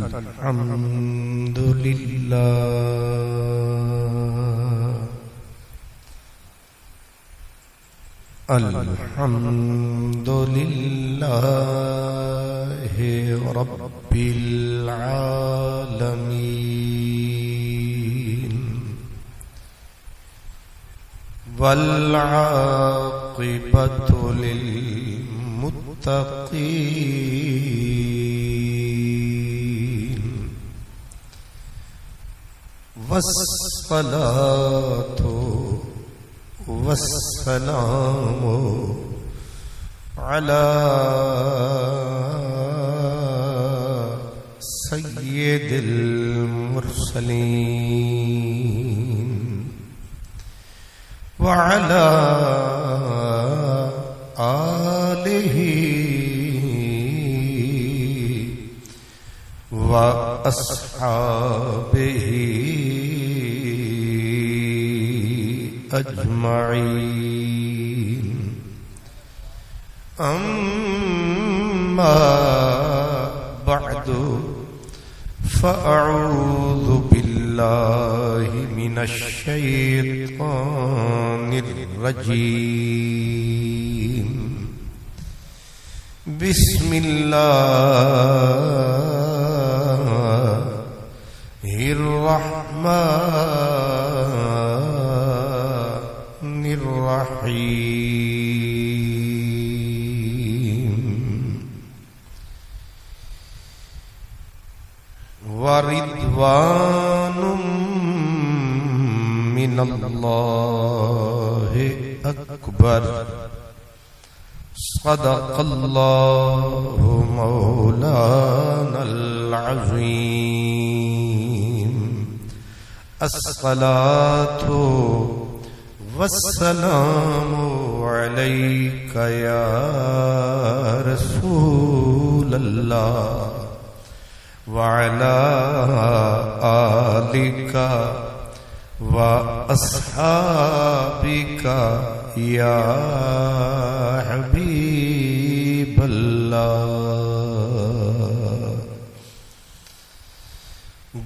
الحمد لله الحمد لله رب العالمين والعاقبة للمتقين والصلاة والسلام على سيد المرسلين وعلى آله وأصحابه أجمعين أما بعد فأعوذ بالله من الشيطان الرجيم بسم الله الرحمن الرحيم ورضوان من الله أكبر صدق الله مولانا العظيم الصلاة والسلام عليك يا رسول الله وعلى آلك وأصحابك يا حبيب الله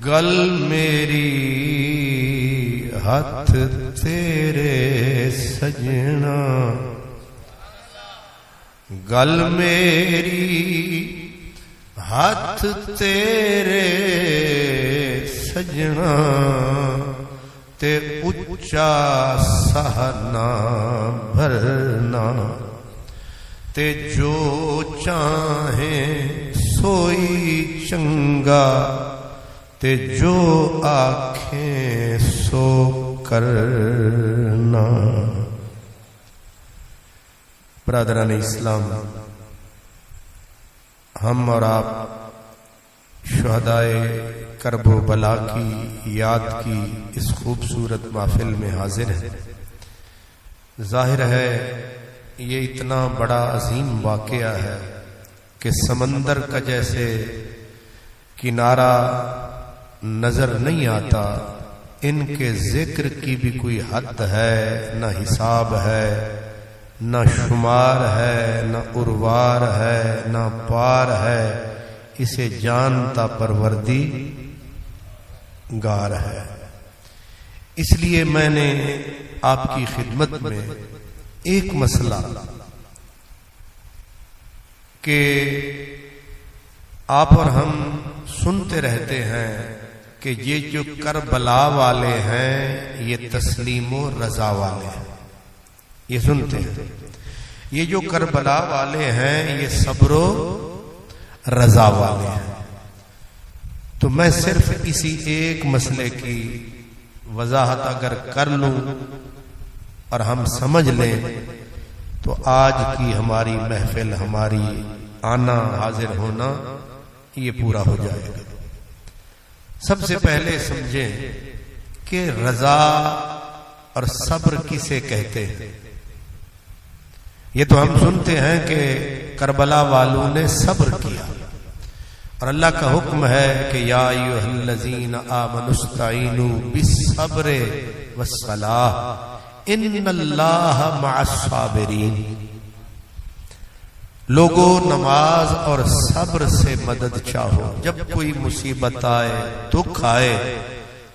گل میری ہاتھ تیرے سجنا گل میری ہاتھ تیرے سجنا تے اچا سہنا بھرنا تے جو چاہیں سوئی چنگا تے جو آنکھیں سو کرنا. برادران اسلام، ہم اور آپ شہدائے کرب و بلا کی یاد کی اس خوبصورت محفل میں حاضر ہیں. ظاہر ہے یہ اتنا بڑا عظیم واقعہ ہے کہ سمندر کا جیسے کنارہ نظر نہیں آتا، ان کے ذکر کی بھی کوئی حد ہے، نہ حساب ہے، نہ شمار ہے، نہ اروار ہے، نہ پار ہے. اسے جانتا پروردی گار ہے. اس لیے میں نے آپ کی خدمت میں ایک مسئلہ کہ آپ اور ہم سنتے رہتے ہیں کہ یہ جو کربلا والے ہیں یہ تسلیم و رضا والے ہیں، یہ سنتے ہیں. یہ جو کربلا والے ہیں یہ صبر و رضا والے ہیں. تو میں صرف اسی ایک مسئلے کی وضاحت اگر کر لوں اور ہم سمجھ لیں تو آج کی ہماری محفل، ہماری آنا حاضر ہونا یہ پورا ہو جائے گا. سب سے پہلے سمجھیں کہ رضا اور صبر کسے کہتے ہیں. یہ تو ہم سنتے ہیں کہ کربلا والوں نے صبر کیا، اور اللہ کا حکم ہے کہ یا ایھا الذین آمنوا استعینوا بالصبر والصلاۃ ان اللہ مع الصابرین. لوگوں نماز اور صبر سے مدد چاہو. جب کوئی مصیبت آئے، دکھ آئے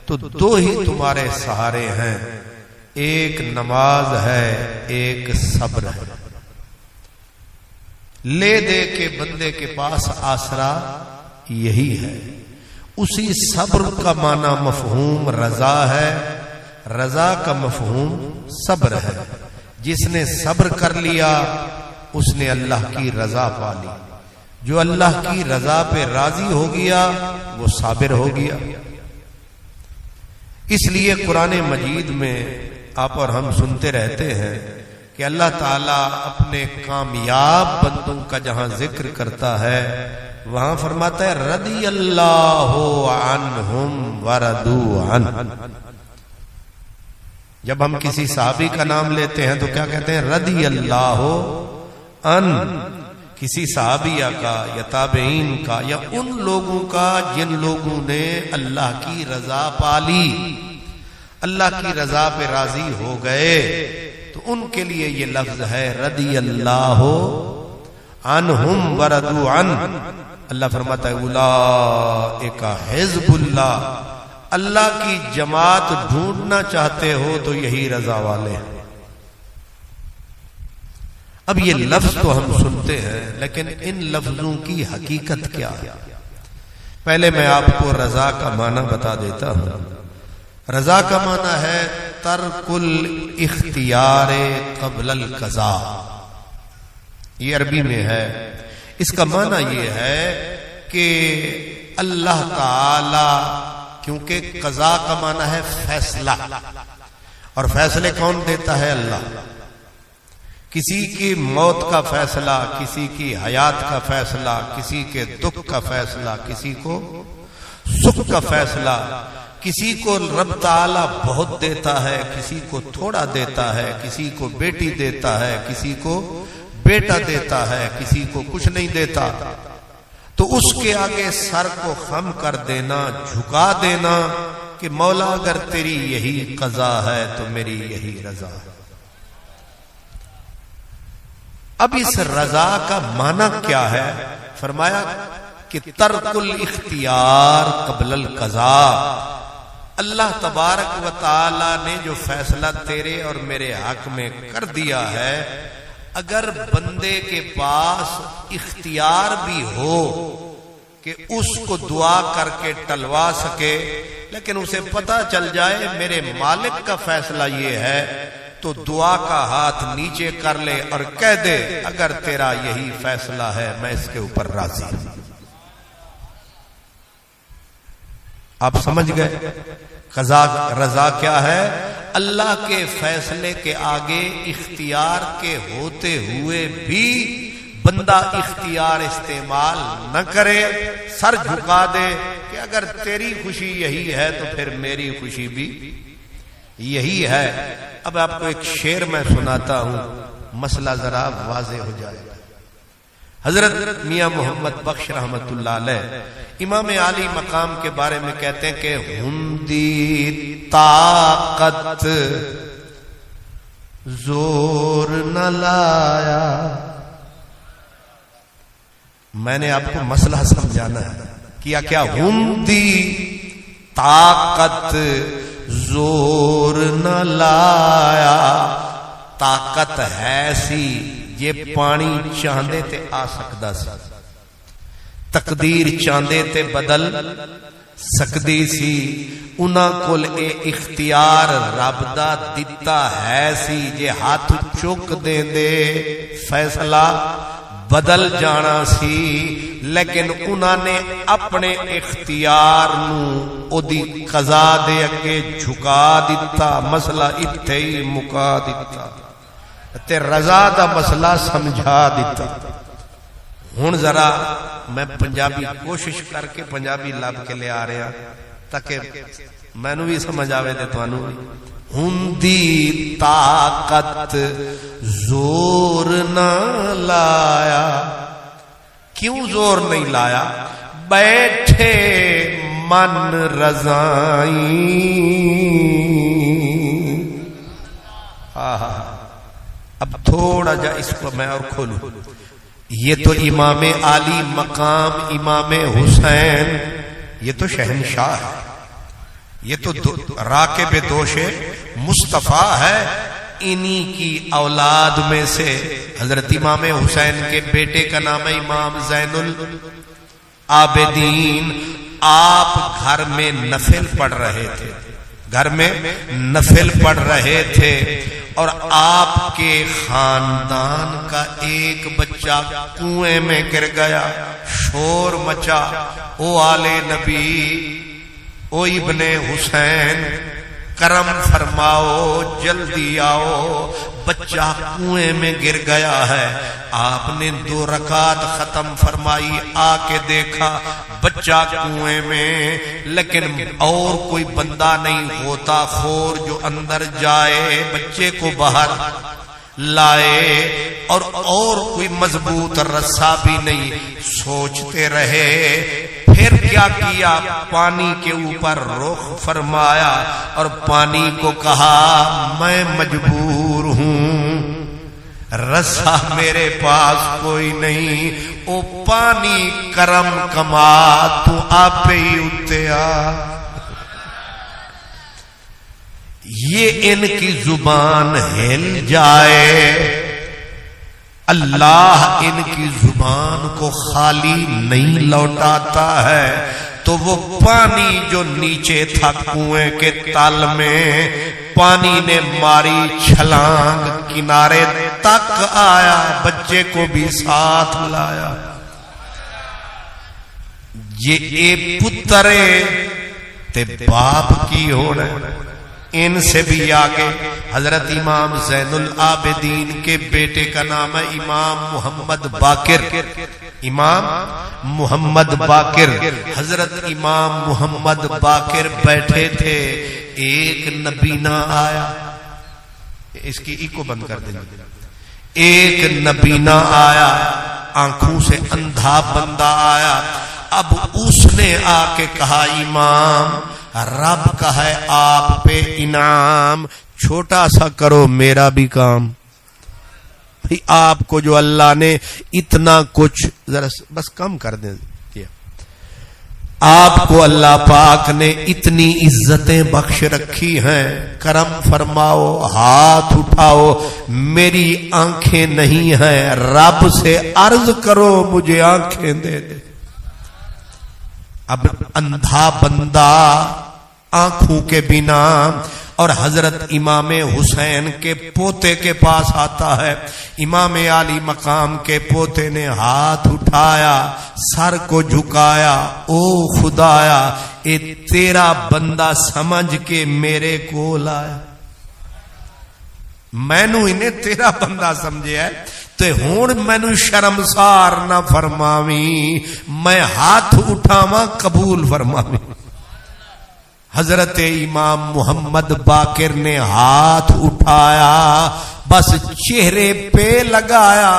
تو دو ہی تمہارے سہارے ہیں، ایک نماز ہے، ایک صبر ہے. لے دے کے بندے کے پاس آسرا یہی ہے. اسی صبر کا معنی مفہوم رضا ہے، رضا کا مفہوم صبر ہے. جس نے صبر کر لیا اس نے اللہ کی رضا پا لی. جو اللہ کی رضا پہ راضی ہو گیا وہ صابر ہو گیا. اس لیے قرآن مجید میں آپ اور ہم سنتے رہتے ہیں کہ اللہ تعالیٰ اپنے کامیاب بندوں کا جہاں ذکر کرتا ہے وہاں فرماتا ہے رضی اللہ عنہم ورضوا عنہ. جب ہم کسی صحابی کا نام لیتے ہیں تو کیا کہتے ہیں؟ رضی اللہ عنہ. کسی صحابیہ کا یا تابعین کا یا ان لوگوں کا جن لوگوں نے اللہ کی رضا پالی، اللہ کی رضا پہ راضی ہو گئے، تو ان کے لیے یہ لفظ ہے رضی اللہ عنہم ورضوا عنہ. اللہ فرماتا ہے اولئک حزب اللہ. اللہ کی جماعت ڈھونڈنا چاہتے ہو تو یہی رضا والے ہیں. اب یہ لفظ تو ہم سنتے ہیں لیکن ان لفظوں کی حقیقت کیا ہے؟ پہلے میں آپ کو رضا کا معنی بتا دیتا ہوں. رضا کا معنی ہے ترک الاختیار قبل القضاء. یہ عربی میں ہے. اس کا معنی یہ ہے کہ اللہ تعالی، کیونکہ قضاء کا معنی ہے فیصلہ، اور فیصلے کون دیتا ہے؟ اللہ. کسی کی موت کا فیصلہ، کسی کی حیات کا فیصلہ، کسی کے دکھ کا فیصلہ، کسی کو سکھ کا فیصلہ، کسی کو رب تعالی بہت دیتا ہے، کسی کو تھوڑا دیتا ہے، کسی کو بیٹی دیتا ہے، کسی کو بیٹا دیتا ہے، کسی کو کچھ نہیں دیتا. تو اس کے آگے سر کو خم کر دینا، جھکا دینا کہ مولا اگر تیری یہی قضا ہے تو میری یہی رضا ہے. اب اس رضا کا معنی کیا ہے؟ فرمایا کہ ترک الاختیار قبل القضاء. اللہ تبارک و تعالی نے جو فیصلہ تیرے اور میرے حق میں کر دیا ہے، اگر بندے کے پاس اختیار بھی ہو کہ اس کو دعا کر کے ٹلوا سکے، لیکن اسے پتہ چل جائے میرے مالک کا فیصلہ یہ ہے، تو دعا کا ہاتھ نیچے کر لے اور کہہ دے اگر تیرا یہی فیصلہ ہے میں اس کے اوپر راضی ہوں. آپ سمجھ گئے قضا رضا کیا ہے؟ اللہ کے فیصلے کے آگے اختیار کے ہوتے ہوئے بھی بندہ اختیار استعمال نہ کرے، سر جھکا دے کہ اگر تیری خوشی یہی ہے تو پھر میری خوشی بھی یہی ہے. اب آپ کو ایک شعر میں سناتا ہوں، مسئلہ ذرا واضح ہو جائے. حضرت میاں محمد بخش رحمت اللہ علیہ امام عالی مقام کے بارے میں کہتے ہیں کہ ہندی طاقت زور نہ لایا. میں نے آپ کو مسئلہ سمجھانا ہے. کیا ہندی طاقت زور نہ لایا. طاقت ہے سی یہ پانی چاہندے تے آ سکدا سی، تقدیر چاہندے تے بدل سکدی سی. انہاں کول اے اختیار رب دا دتا ہے سی، جے ہاتھ چک دیندے فیصلہ بدل جانا سی. لیکن انہاں نے اپنے اختیار نو او دی قضا دے اگے جھکا دیتا، مسئلہ اتھے ہی مکا دیتا تے رضا دا مسئلہ سمجھا دیتا. ہن ذرا میں پنجابی کوشش کر کے پنجابی لب کے لے آ رہا تاکہ مینوں بھی سمجھ آوے تے تانوں بھی. ہندی طاقت زور نہ لایا. کیوں زور نہیں لایا؟ بیٹھے من رضائیں. اب تھوڑا جا اس کو میں اور کھولوں. یہ تو امام عالی مقام امام حسین، یہ تو شہنشاہ ہے، یہ تو راکب دوش مصطفیٰ ہے. انہی کی اولاد میں سے حضرت امام حسین کے بیٹے کا نام ہے امام زین العابدین. آپ گھر میں نفل پڑھ رہے تھے، گھر میں نفل پڑھ رہے تھے، اور آپ کے خاندان کا ایک بچہ کنویں میں گر گیا. شور مچا، او آلے نبی، او ابن حسین، کرم فرماؤ، جلدی آؤ، بچہ کنویں میں گر گیا ہے. آپ نے 2 رکعت ختم فرمائی، آ کے دیکھا بچہ کنویں میں، لیکن اور کوئی بندہ نہیں ہوتا خور جو اندر جائے بچے کو باہر لائے، اور کوئی مضبوط رسا بھی نہیں. سوچتے رہے، پھر کیا کیا؟ پانی کے اوپر رخ فرمایا اور پانی کو کہا میں مجبور ہوں، رسا میرے پاس کوئی نہیں. او پانی کرم کما، تو آپ ہی اتے آ. یہ ان کی زبان ہل جائے، اللہ ان کی زبان کو خالی نہیں لوٹاتا ہے. تو وہ پانی جو نیچے تھا کنویں کے تل میں، پانی نے ماری چھلانگ، کنارے تک آیا، بچے کو بھی ساتھ لایا. یہ اے پترے تے باپ کی ہونا، ان سے بھی آگے حضرت امام زین العابدین کے بیٹے کا نام ہے امام محمد باقر. امام محمد باقر، حضرت امام محمد باقر بیٹھے تھے، ایک نبینا آیا. اس کی ایکو بند کر دیں. ایک نبینا آیا، آنکھوں سے اندھا بندہ آیا. اب اس نے آ کے کہا امام، رب کا ہے آپ پہ انعام، چھوٹا سا کرو میرا بھی کام. آپ کو جو اللہ نے اتنا کچھ ذرا بس کم کر دیں، آپ کو اللہ پاک نے اتنی عزتیں بخش رکھی ہیں، کرم فرماؤ، ہاتھ اٹھاؤ. میری آنکھیں نہیں ہیں، رب سے عرض کرو مجھے آنکھیں دے دے. اب اندھا بندہ آنکھوں کے بنا اور حضرت امام حسین کے پوتے کے پاس آتا ہے. امام عالی مقام کے پوتے نے ہاتھ اٹھایا، سر کو جھکایا، او خدایا اے تیرا بندہ سمجھ کے میرے کو لایا، مینو انہیں تیرا بندہ سمجھے ہے تے ہون مینو شرمسار نہ فرماویں، میں ہاتھ اٹھاواں قبول فرماویں. حضرت امام محمد باقر نے ہاتھ اٹھایا، بس چہرے پہ لگایا،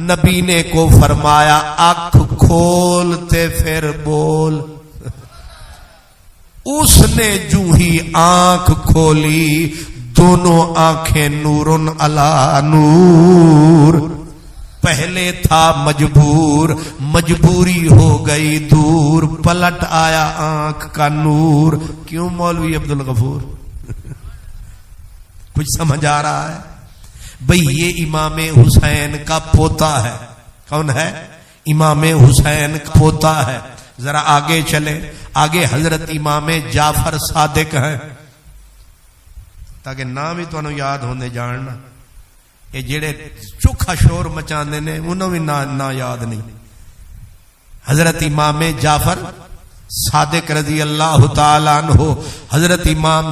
نبی نے کو فرمایا آنکھ کھولتے پھر بول. اس نے جو ہی آنکھ کھولی، دونوں آنکھیں نورن علی نور. پہلے تھا مجبور، مجبوری ہو گئی دور، پلٹ آیا آنکھ کا نور. کیوں مولوی عبدالغفور؟ کچھ سمجھ آ رہا ہے بھئی؟ یہ امام حسین کا پوتا ہے. کون ہے؟ امام حسین کا پوتا ہے. ذرا آگے چلے، آگے حضرت امام جعفر صادق ہیں، تاکہ نام ہی تو یاد ہونے جاننا. یہ جڑے چوکھا شور مچاندے نے انہوں بھی نہ یاد نہیں. حضرت امام جعفر صادق رضی اللہ تعالیٰ عنہ، حضرت امام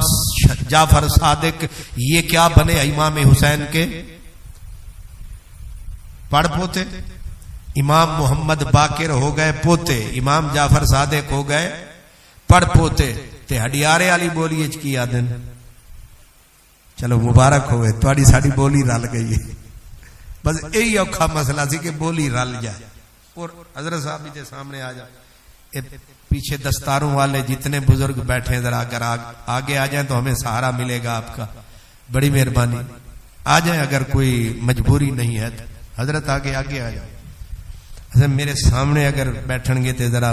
جعفر صادق یہ کیا بنے؟ امام حسین کے پڑ پوتے. امام محمد باقر ہو گئے پوتے، امام جعفر صادق ہو گئے پڑ پوتے. تے ہڈیارے والی بولی اچ کی آدن. چلو مبارک ہوئے، تھوڑی ساری بولی رل گئی ہے. بس یہی اوکھا مسئلہ سی کہ بولی رل جائے. اور حضرت صاحب کے سامنے آ جائے، پیچھے دستاروں والے جتنے بزرگ بیٹھے ذرا اگر آگے آ جائیں تو ہمیں سہارا ملے گا آپ کا. بڑی مہربانی آ جائیں، اگر کوئی مجبوری نہیں ہے. حضرت آگے آ جائیں. اچھا میرے سامنے اگر بیٹھن گے تو ذرا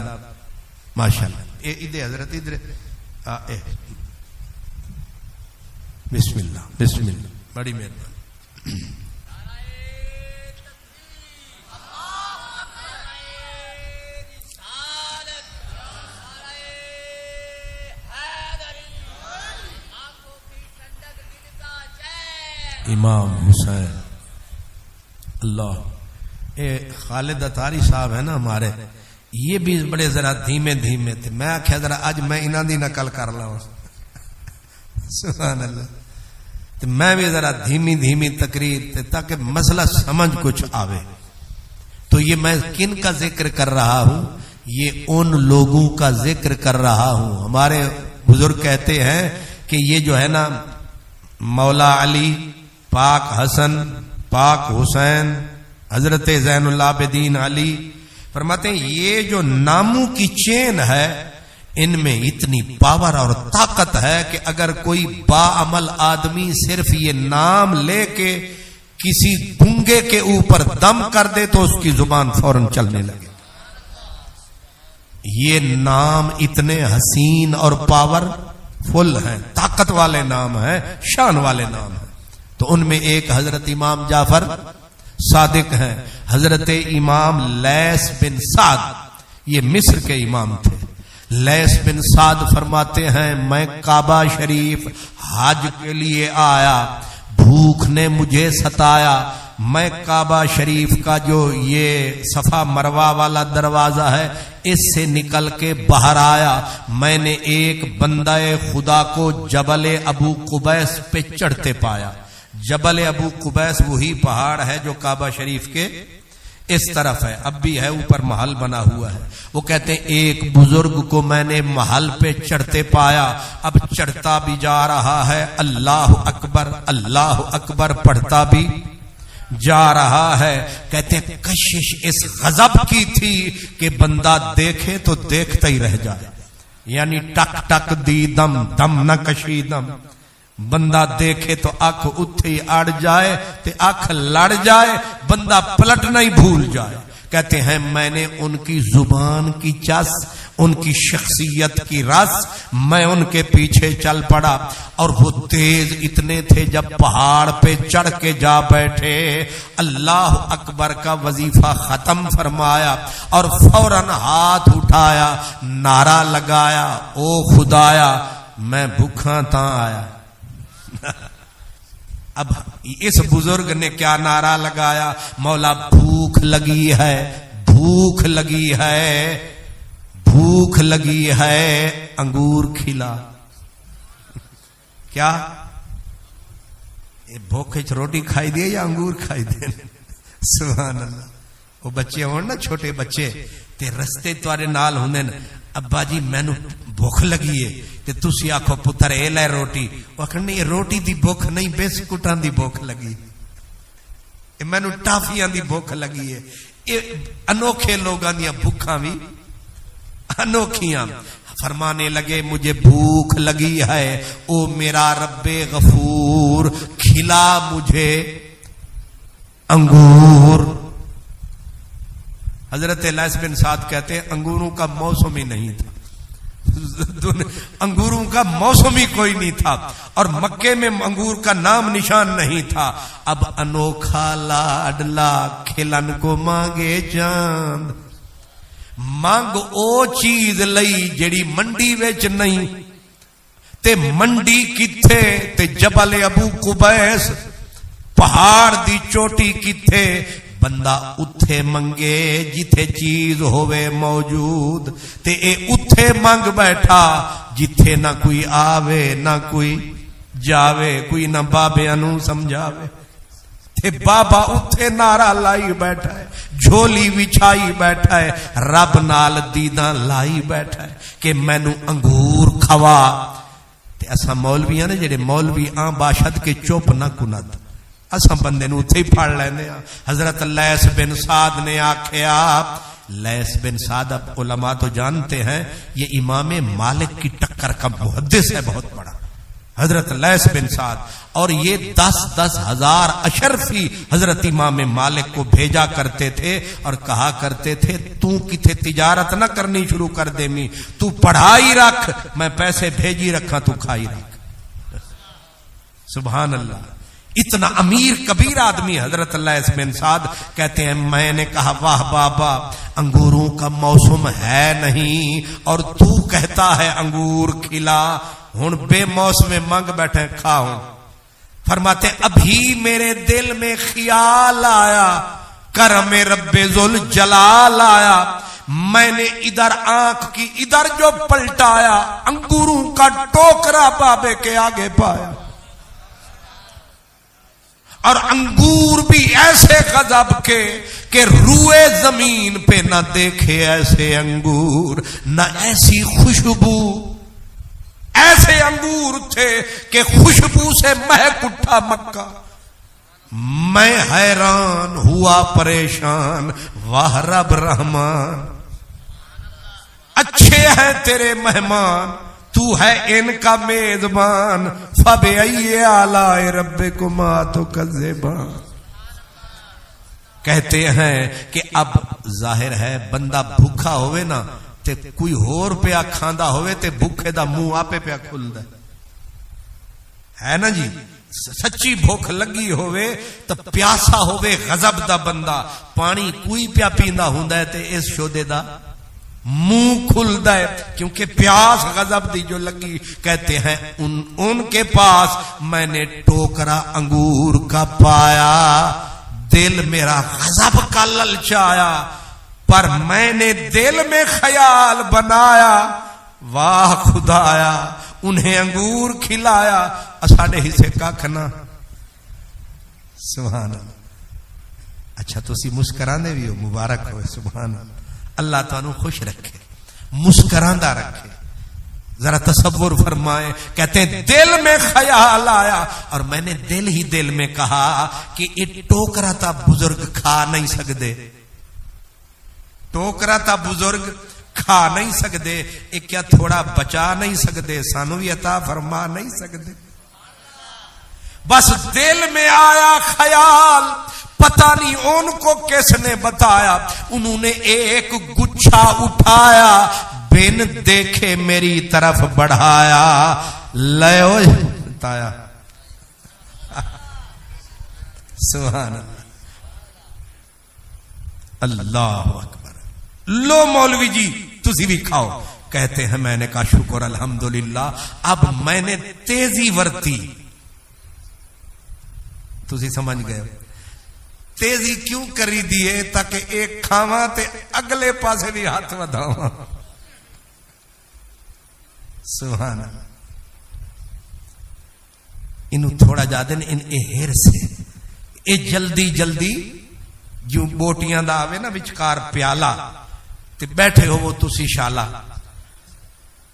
ماشاءاللہ ادھر حضرت ادھر بسم اللہ بسم اللہ، بڑی مہربانی. امام حسین اللہ. خالد اتاری صاحب ہے نا ہمارے، یہ بھی بڑے ذرا دھیمے دھیمے تھے. میں آخیا ذرا اج میں انہاں دی نقل کر لاں. سبحان اللہ. تو میں بھی ذرا دھیمی دھیمی تقریر تاکہ مسئلہ سمجھ کچھ آوے. تو یہ میں کن کا ذکر کر رہا ہوں؟ یہ ان لوگوں کا ذکر کر رہا ہوں. ہمارے بزرگ کہتے ہیں کہ یہ جو ہے نا مولا علی، پاک حسن، پاک حسین، حضرت زین العابدین علی، فرماتے ہیں یہ جو ناموں کی چین ہے ان میں اتنی پاور اور طاقت ہے کہ اگر کوئی باعمل آدمی صرف یہ نام لے کے کسی گنگے کے اوپر دم کر دے تو اس کی زبان فوراً چلنے لگے. یہ نام اتنے حسین اور پاور فل ہیں، طاقت والے نام ہیں، شان والے نام ہیں. تو ان میں ایک حضرت امام جعفر صادق ہیں، حضرت امام لیث بن سعد، یہ مصر کے امام تھے. لیث بن سعد فرماتے ہیں میں کعبہ شریف حج کے لیے آیا، بھوک نے مجھے ستایا. میں کعبہ شریف کا جو یہ صفا مروہ والا دروازہ ہے اس سے نکل کے باہر آیا. میں نے ایک بندہ خدا کو جبل ابو قبیس پہ چڑھتے پایا. جبل ابو قبیس وہی پہاڑ ہے جو کعبہ شریف کے اس طرف ہے، اب بھی ہے، اوپر محل بنا ہوا ہے. وہ کہتے ہیں ایک بزرگ کو میں نے محل پہ چڑھتے پایا، اب چڑھتا بھی جا رہا ہے، اللہ اکبر اللہ اکبر پڑھتا بھی جا رہا ہے. کہتے ہیں کشش اس غضب کی تھی کہ بندہ دیکھے تو دیکھتا ہی رہ جائے، یعنی ٹک ٹک دی دم دم نہ کشی دم. بندہ دیکھے تو آنکھ اتھے اڑ جائے تے آنکھ لڑ جائے، بندہ پلٹنا ہی بھول جائے. کہتے ہیں میں نے ان کی زبان کی چس، ان کی شخصیت کی رس، میں ان کے پیچھے چل پڑا. اور وہ تیز اتنے تھے جب پہاڑ پہ چڑھ کے جا بیٹھے، اللہ اکبر کا وظیفہ ختم فرمایا اور فوراً ہاتھ اٹھایا، نعرہ لگایا او خدایا میں بھوکھا تاں آیا. اب اس بزرگ نے کیا نعرہ لگایا؟ مولا بھوک لگی ہے، بھوک لگی ہے، بھوک لگی ہے، انگور کھلا. کیا بھوک روٹی کھائی دے یا انگور کھائی دے؟ سبحان اللہ. وہ بچے ہون نا چھوٹے بچے تے رستے تارے نال ہوندے نا، ابا جی مینوں بھوک لگی ہے تے تسی آکھو پتر اے لے روٹی، وہ آکھن یہ روٹی دی بھوک نہیں بسکٹاں دی بھوک لگی، اے مینوں ٹافیاں دی بھوک لگی ہے. اے انوکھے لوگاں دیاں بھوکاں بھی انوکھیاں. فرمانے لگے مجھے بھوک لگی ہے، او میرا رب غفور کھلا مجھے انگور. حضرت لیث بن سعد کہتے ہیں انگوروں کا موسم ہی نہیں تھا، انگوروں کا موسم ہی کوئی نہیں تھا، اور مکے میں انگور کا نام نشان نہیں تھا. اب انوکھا لاڈلا کھلن کو مانگے چاند، مانگ او چیز لئی جڑی منڈی وچ نہیں، تے منڈی کتھے تے جبل ابو قبیس پہاڑ دی چوٹی کتھے. بندہ اتھے منگے جتھے چیز ہوئے موجود، تے اے اتھے منگ بیٹھا جتھے نہ کوئی آوے نہ کوئی جاوے، کوئی نہ بابے انو سمجھاوے. تے بابا اتھے نعرہ لائی بیٹھا ہے، جھولی وچھائی بیٹھا ہے، رب نال دیداں لائی بیٹھا ہے کہ مینوں انگور کھوا. تے اساں مولوی نے جڑے مولوی آن باشد کے چپ نہ کند، اساں بندے نو اتھے ہی پھڑ لیندے ہاں. حضرت لیث بن سعد نے آکھیا، لیث بن سعد اب علماء تو جانتے ہیں یہ امام مالک کی ٹکر کا محدث ہے بہت بڑا. حضرت لیث بن سعد. اور یہ 10-10 ہزار اشرفی حضرت امام مالک کو بھیجا کرتے تھے اور کہا کرتے تھے تو کتے تجارت نہ کرنی شروع کر دے می, تو پڑھائی رکھ, میں پیسے بھیجی رکھا تو کھائی رکھ. سبحان اللہ. اتنا امیر کبیر آدمی حضرت لیث بن سعد کہتے ہیں میں نے کہا واہ بابا انگوروں کا موسم ہے نہیں اور تو کہتا ہے انگور کھلا, ہن بے موسم مانگ بیٹھے کھاؤں. فرماتے ابھی میرے دل میں خیال آیا, کرم رب ذوالجلال آیا, میں نے ادھر آنکھ کی ادھر جو پلٹایا انگوروں کا ٹوکرا بابے کے آگے پایا. اور انگور بھی ایسے غضب کے کہ روئے زمین پہ نہ دیکھے ایسے انگور, نہ ایسی خوشبو. ایسے انگور تھے کہ خوشبو سے مہک اٹھا مکہ. میں حیران ہوا پریشان, واہ رب رحمان اچھے ہیں تیرے مہمان, تو ہے ان کا میزبان. فَبِأَيِّ آلَاءِ رَبِّكُمَا تُكَذِّبَانِ. کہتے ہیں کہ اب ظاہر ہے بندہ بھوکا ہوئے نا تے کوئی اور پیا کھاندا ہوئے تے بھوکے دا منہ آپے پیا کھلدا ہے نا جی. سچی بھوک لگی ہوئے تو پیاسا ہوئے غضب دا بندہ, پانی کوئی پیا پیندا ہوندا ہے تے اس شودے دا منہ کھلدا ہے کیونکہ پیاس غضب دی جو لگی. کہتے ہیں ان کے پاس میں نے ٹوکرا انگور کا پایا, دل میرا غضب کا للچایا, پر میں نے دل میں خیال بنایا واہ خدایا انہیں انگور کھلایا ساڈے حصے کھ نہ. سبحان اللہ. اچھا تسی مسکراندے بھی ہو, مبارک ہو. سبحان اللہ. اللہ تانوں خوش رکھے, مسکراندا رکھے. ذرا تصور فرمائے. کہتے ہیں دل میں خیال آیا اور میں نے دل ہی دل میں کہا کہ یہ ٹوکرا تا بزرگ کھا نہیں سکدے, ٹوکرا تا بزرگ کھا نہیں سکدے, یہ کیا تھوڑا بچا نہیں سکدے, سانو بھی عطا فرما نہیں سکدے. بس دل میں آیا خیال, پتہ نہیں ان کو کس نے بتایا, انہوں نے ایک گچھا اٹھایا, بن دیکھے میری طرف بڑھایا, لے بتایا. سبحان اللہ. اللہ اکبر. لو مولوی جی تسی بھی کھاؤ. کہتے ہیں میں نے کہا شکر الحمدللہ. اب میں نے تیزی ورتی. تسی سمجھ گئے تیزی کیوں کری دیئے, تاکہ ایک کھاواں تے اگلے پاسے بھی ہاتھ ودھاواں. سبحان اللہ. انہوں تھوڑا جا دن ان اہر سے اے جلدی جلدی جو بوٹیاں دا آوے نا وچکار پیالہ تے بیٹھے ہو وہ تسی شالا,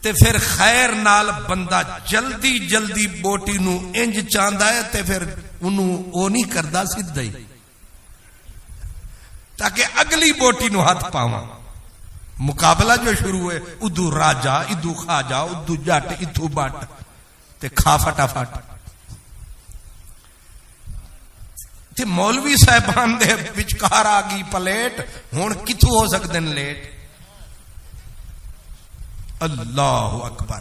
تے پھر خیر نال بندہ جلدی جلدی بوٹی نو انج چاندہ ہے تے پھر انہوں او نہیں کردہ سدھ ہی, تاکہ اگلی بوٹی نو ہاتھ پاواں. مقابلہ جو شروع ہے ادو راجا ادو خاجا ادو جٹ ادو بٹ تے کھا فٹا فٹ. تے مولوی صاحبان دے وچکار آ گئی پلیٹ, ہن کتھوں ہو سکدے نے لیٹ. اللہ اکبر.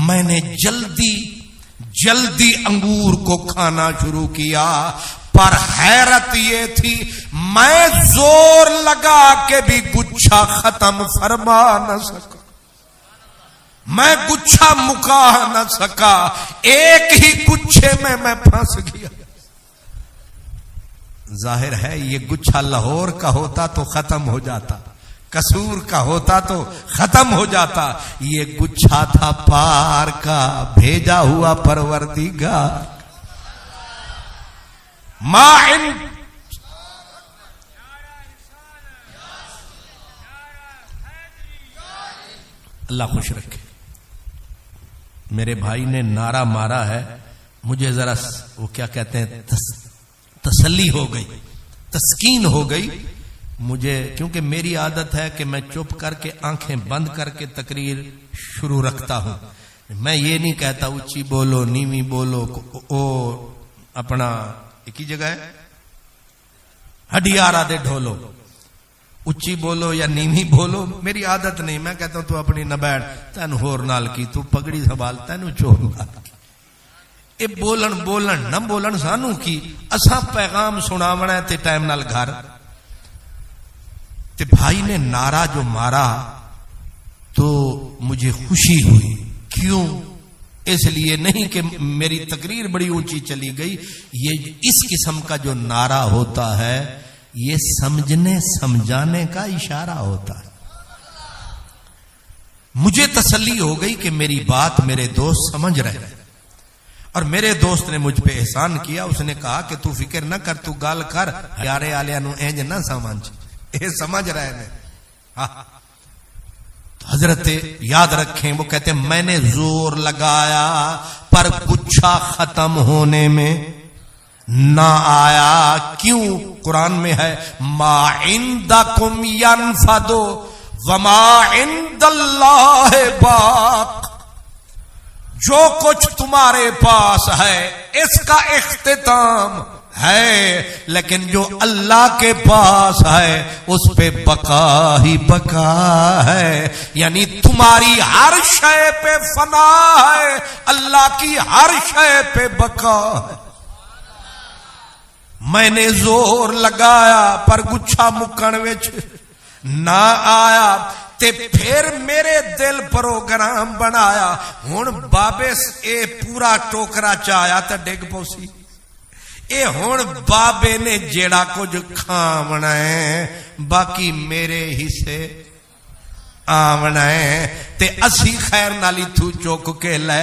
میں نے جلدی جلدی انگور کو کھانا شروع کیا, پر حیرت یہ تھی میں زور لگا کے بھی گچھا ختم فرما نہ سکا, میں گچھا مکا نہ سکا, ایک ہی گچھے میں پھنس گیا. ظاہر ہے یہ گچھا لاہور کا ہوتا تو ختم ہو جاتا, قصور کا ہوتا تو ختم ہو جاتا. یہ گچھا تھا پار کا, بھیجا ہوا پروردگار. اللہ خوش رکھے. میرے بھائی نے نعرہ مارا ہے, مجھے ذرا وہ کیا کہتے ہیں تسلی ہو گئی, تسکین ہو گئی مجھے, کیونکہ میری عادت ہے کہ میں چپ کر کے آنکھیں بند کر کے تقریر شروع رکھتا ہوں. میں یہ نہیں کہتا اچھی بولو نیوی بولو، او اپنا ایک ہی جگہ ہے ہڈیارا دے ڈھولو، اچھی بولو یا نیوی بولو میری عادت نہیں. میں کہتا ہوں تو اپنی نہ بیٹھ، تین ہور نال کی تو پگڑی سنبھال، تینو چور نال کی. اے بولن نہ بولن سانو کی، اساں پیغام سناونا ہے تے ٹائم نال گھر. تے بھائی نے نعرہ جو مارا تو مجھے خوشی ہوئی. کیوں؟ اس لیے نہیں کہ میری تقریر بڑی اونچی چلی گئی، یہ اس قسم کا جو نعرہ ہوتا ہے یہ سمجھنے سمجھانے کا اشارہ ہوتا ہے. مجھے تسلی ہو گئی کہ میری بات میرے دوست سمجھ رہے ہیں، اور میرے دوست نے مجھ پہ احسان کیا. اس نے کہا کہ تو فکر نہ کر، تو گال کر، یارے آلیاں نو اینج نہ سمجھ، اے سمجھ رہے ہیں. حضرت یاد رکھیں وہ کہتے ہیں میں نے زور لگایا پر گچھا ختم ہونے میں نہ آیا. کیوں؟ قرآن میں ہے ما عندکم ینفد وما عند اللہ باق. جو کچھ تمہارے پاس ہے اس کا اختتام ہے، لیکن جو اللہ کے پاس ہے اس پہ بقا ہی بقا ہے. یعنی تمہاری ہر شے پہ فنا ہے، اللہ کی ہر شے پہ بقا ہے. میں نے زور لگایا پر گچھا مکن وچ نہ آیا، تے پھر میرے دل پروگرام بنایا. ہن بابے اے پورا ٹوکرا چایا تے ڈگ پوسی. اے ہن بابے نے جیڑا کچھ کھاونا ہے باقی میرے حصے آونا ہے، تے اسی خیر نالی تو چوک کے لے.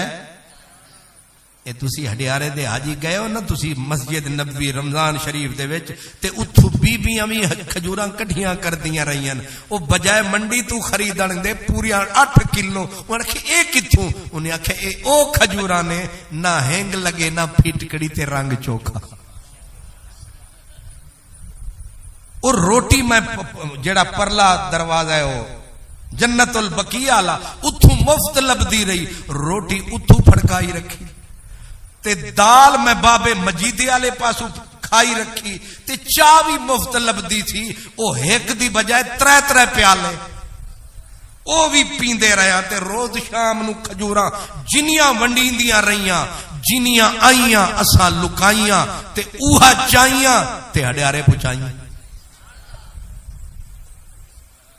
اے تسی ہڈیارے دے حاجی گئے ہو نا، تسی مسجد نبوی رمضان شریف دے وچ تے اتھو بیبیاں وی کھجوراں کٹھیاں کردیاں رہیاں. او بجائے منڈی تو خریدن دے پوریا 8 کلو، انہاں کہ اے کتھوں؟ انہاں کہ اے او کھجوراں نے نہ ہینگ لگے نہ پھٹکڑی تے رنگ چوکھا. اور روٹی میں جڑا پرلا دروازہ ہے او جنت البقیع والا اتھوں مفت لبدی رہی، روٹی اتھوں پھڑکائی رکھی. تے دال میں بابے مجیدے والے پاسوں کھائی رکھی، تے چاہ بھی مفت لبدی تھی. او ایک دی بجائے 3 پیالے او بھی پیندے رہیا. تے روز شام نو کھجوراں جنیاں ونڈیندیاں رہیاں، جنیاں آئیاں اساں لکائیاں تے اوہا چائیاں تے ہڈیارے پہنچائیاں.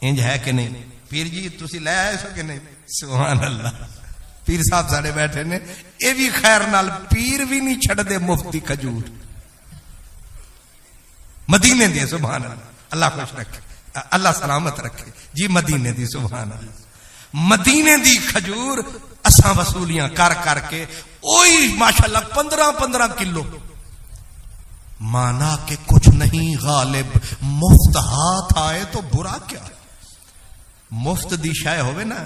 انج ہے کہ نہیں؟ پیر جی تسی لے آئے سو کہ نہیں؟ سبحان اللہ. پیر صاحب ساڑے بیٹھے نے، اے بھی خیر نال پیر بھی نہیں چھڑ دے مفتی کھجور مدینے دی. سبحان اللہ. اللہ خوش رکھے، اللہ سلامت رکھے جی. مدینے دی سبحان اللہ. مدینے دی کھجور اساں وصولیاں کر کر کے اوہی ماشاءاللہ 15 کلو. مانا کہ کچھ نہیں غالب، مفت ہاتھ آئے تو برا کیا. مفت دی شے ہوئے نا،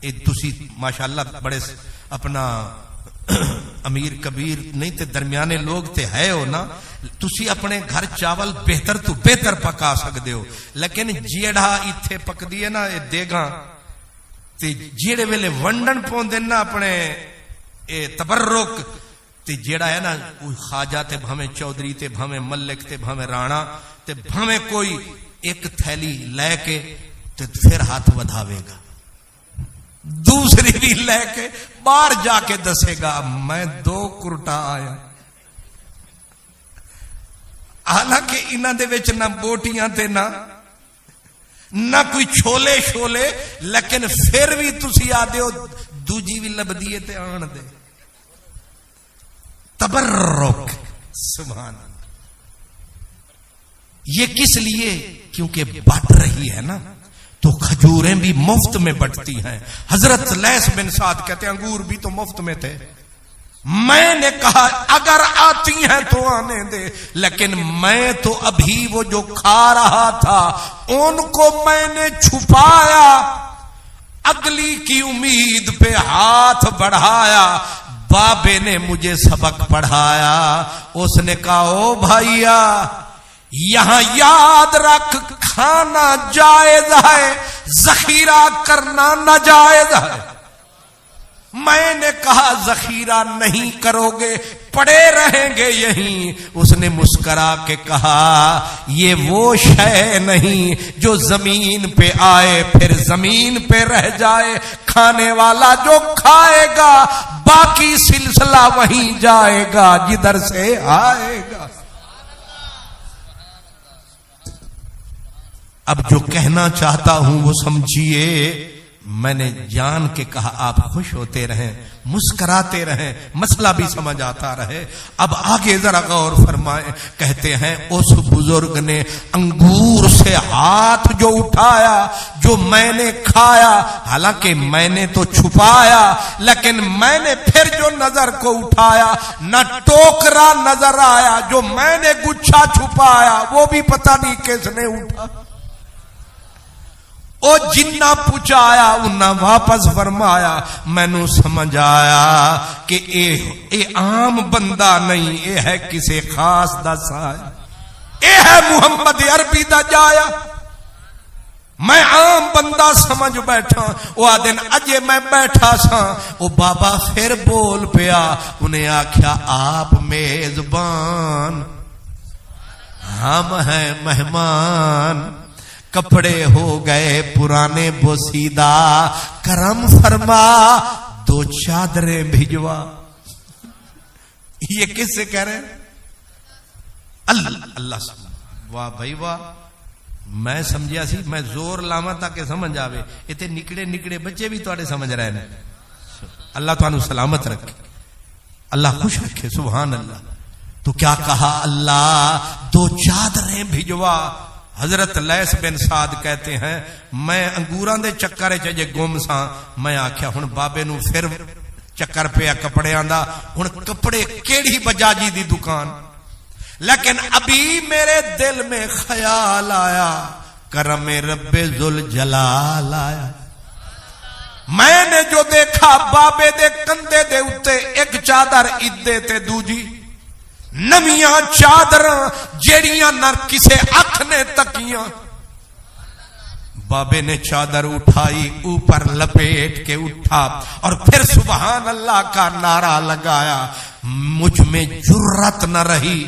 اے تسی ماشاءاللہ بڑے اپنا امیر کبیر نہیں تے درمیانے لوگ تے ہے ہو نا، تسی اپنے گھر چاول بہتر تو بہتر پکا سکتے ہو. لیکن جیڑا ایتھے پک دیے نا اے دیگاں تے جیڑے ویلے ونڈن پوندے نا اپنے اے تبرک تے جیڑا ہے نا خواجہ تے بھامے چودھری تے بھامے ملک تے بھامے رانا تے بھامے کوئی ایک تھیلی لے کے تے پھر ہاتھ ودھاوے گا، دوسری بھی لے کے باہر جا کے دسے گا میں 2 کرٹا آیا. حالانکہ انہاں دے وچ نہ بوٹیاں تے نہ کوئی چھولے شولے، لیکن پھر بھی تسی آدے ہو دوجی بھی لبدیے تے آن دے. تبرک. سبحان اللہ. یہ کس لیے؟ کیونکہ بٹ رہی ہے نا، تو کھجوریں بھی مفت میں بٹتی ہیں. حضرت لیث بن سعد کہتے ہیں انگور بھی تو مفت میں تھے. میں نے کہا اگر آتی ہیں تو آنے دے، لیکن میں تو ابھی وہ جو کھا رہا تھا ان کو میں نے چھپایا، اگلی کی امید پہ ہاتھ بڑھایا. بابے نے مجھے سبق پڑھایا. اس نے کہا او بھائیا یہاں یاد رکھ، کھانا جائز ہے، ذخیرہ کرنا ناجائز ہے. میں نے کہا ذخیرہ نہیں کرو گے، پڑے رہیں گے یہیں۔ اس نے مسکرا کے کہا یہ وہ شے نہیں جو زمین پہ آئے پھر زمین پہ رہ جائے، کھانے والا جو کھائے گا باقی سلسلہ وہیں جائے گا جدھر سے آئے گا۔ اب جو کہنا چاہتا ہوں وہ سمجھیے، میں نے جان کے کہا آپ خوش ہوتے رہیں، مسکراتے رہیں، مسئلہ بھی سمجھ آتا رہے۔ اب آگے ذرا غور فرمائیں، کہتے ہیں اس بزرگ نے انگور سے ہاتھ جو اٹھایا، جو میں نے کھایا، حالانکہ میں نے تو چھپایا، لیکن میں نے پھر جو نظر کو اٹھایا نہ ٹوکرا نظر آیا، جو میں نے گچھا چھپایا وہ بھی پتہ نہیں کس نے اٹھا۔ او جنہ پچایا انہاں واپس فرمایا، میں نو سمجھ آیا کہ اے عام بندہ نہیں، اے ہے کسے خاص دا سایہ، اے ہے محمد عربی دا جایا۔ میں عام بندہ سمجھ بیٹھا، وہ دن اجے میں بیٹھا سا، وہ بابا پھر بول پیا، انہیں آکھیا آپ میزبان، ہم ہیں مہمان، کپڑے ہو گئے پرانے بوسیدہ، کرم فرما دو چادریں بھجوا۔ یہ کس سے کہہ رہے ہیں؟ اللہ واہ بھائی واہ، میں سمجھیا سی، میں زور لاوا تاکہ سمجھ آوے، اتنے نکڑے نکڑے بچے بھی تواڈے سمجھ رہے ہیں۔ اللہ تانوں سلامت رکھے، اللہ خوش رکھے، سبحان اللہ۔ تو کیا کہا اللہ؟ دو چادریں بھجوا۔ حضرت لیث بن سعد کہتے ہیں میں انگوراں دے چکر چ گم سا، میں آکھیا ہن بابے نو پھر چکر پیا کپڑیاں دا، ہن کپڑے کیڑی بجاجی دی دکان، لیکن ابھی میرے دل میں خیال آیا، کرم رب ذوالجلال آیا۔ میں نے جو دیکھا بابے دے کندھے دے اوتے ایک چادر ادے تے دوجی نمیاں چادراں جیڑیاں نہ کسے اکھ نے تکیاں۔ بابے نے چادر اٹھائی، اوپر لپیٹ کے اٹھا اور پھر سبحان اللہ کا نعرہ لگایا۔ مجھ میں جرت نہ رہی،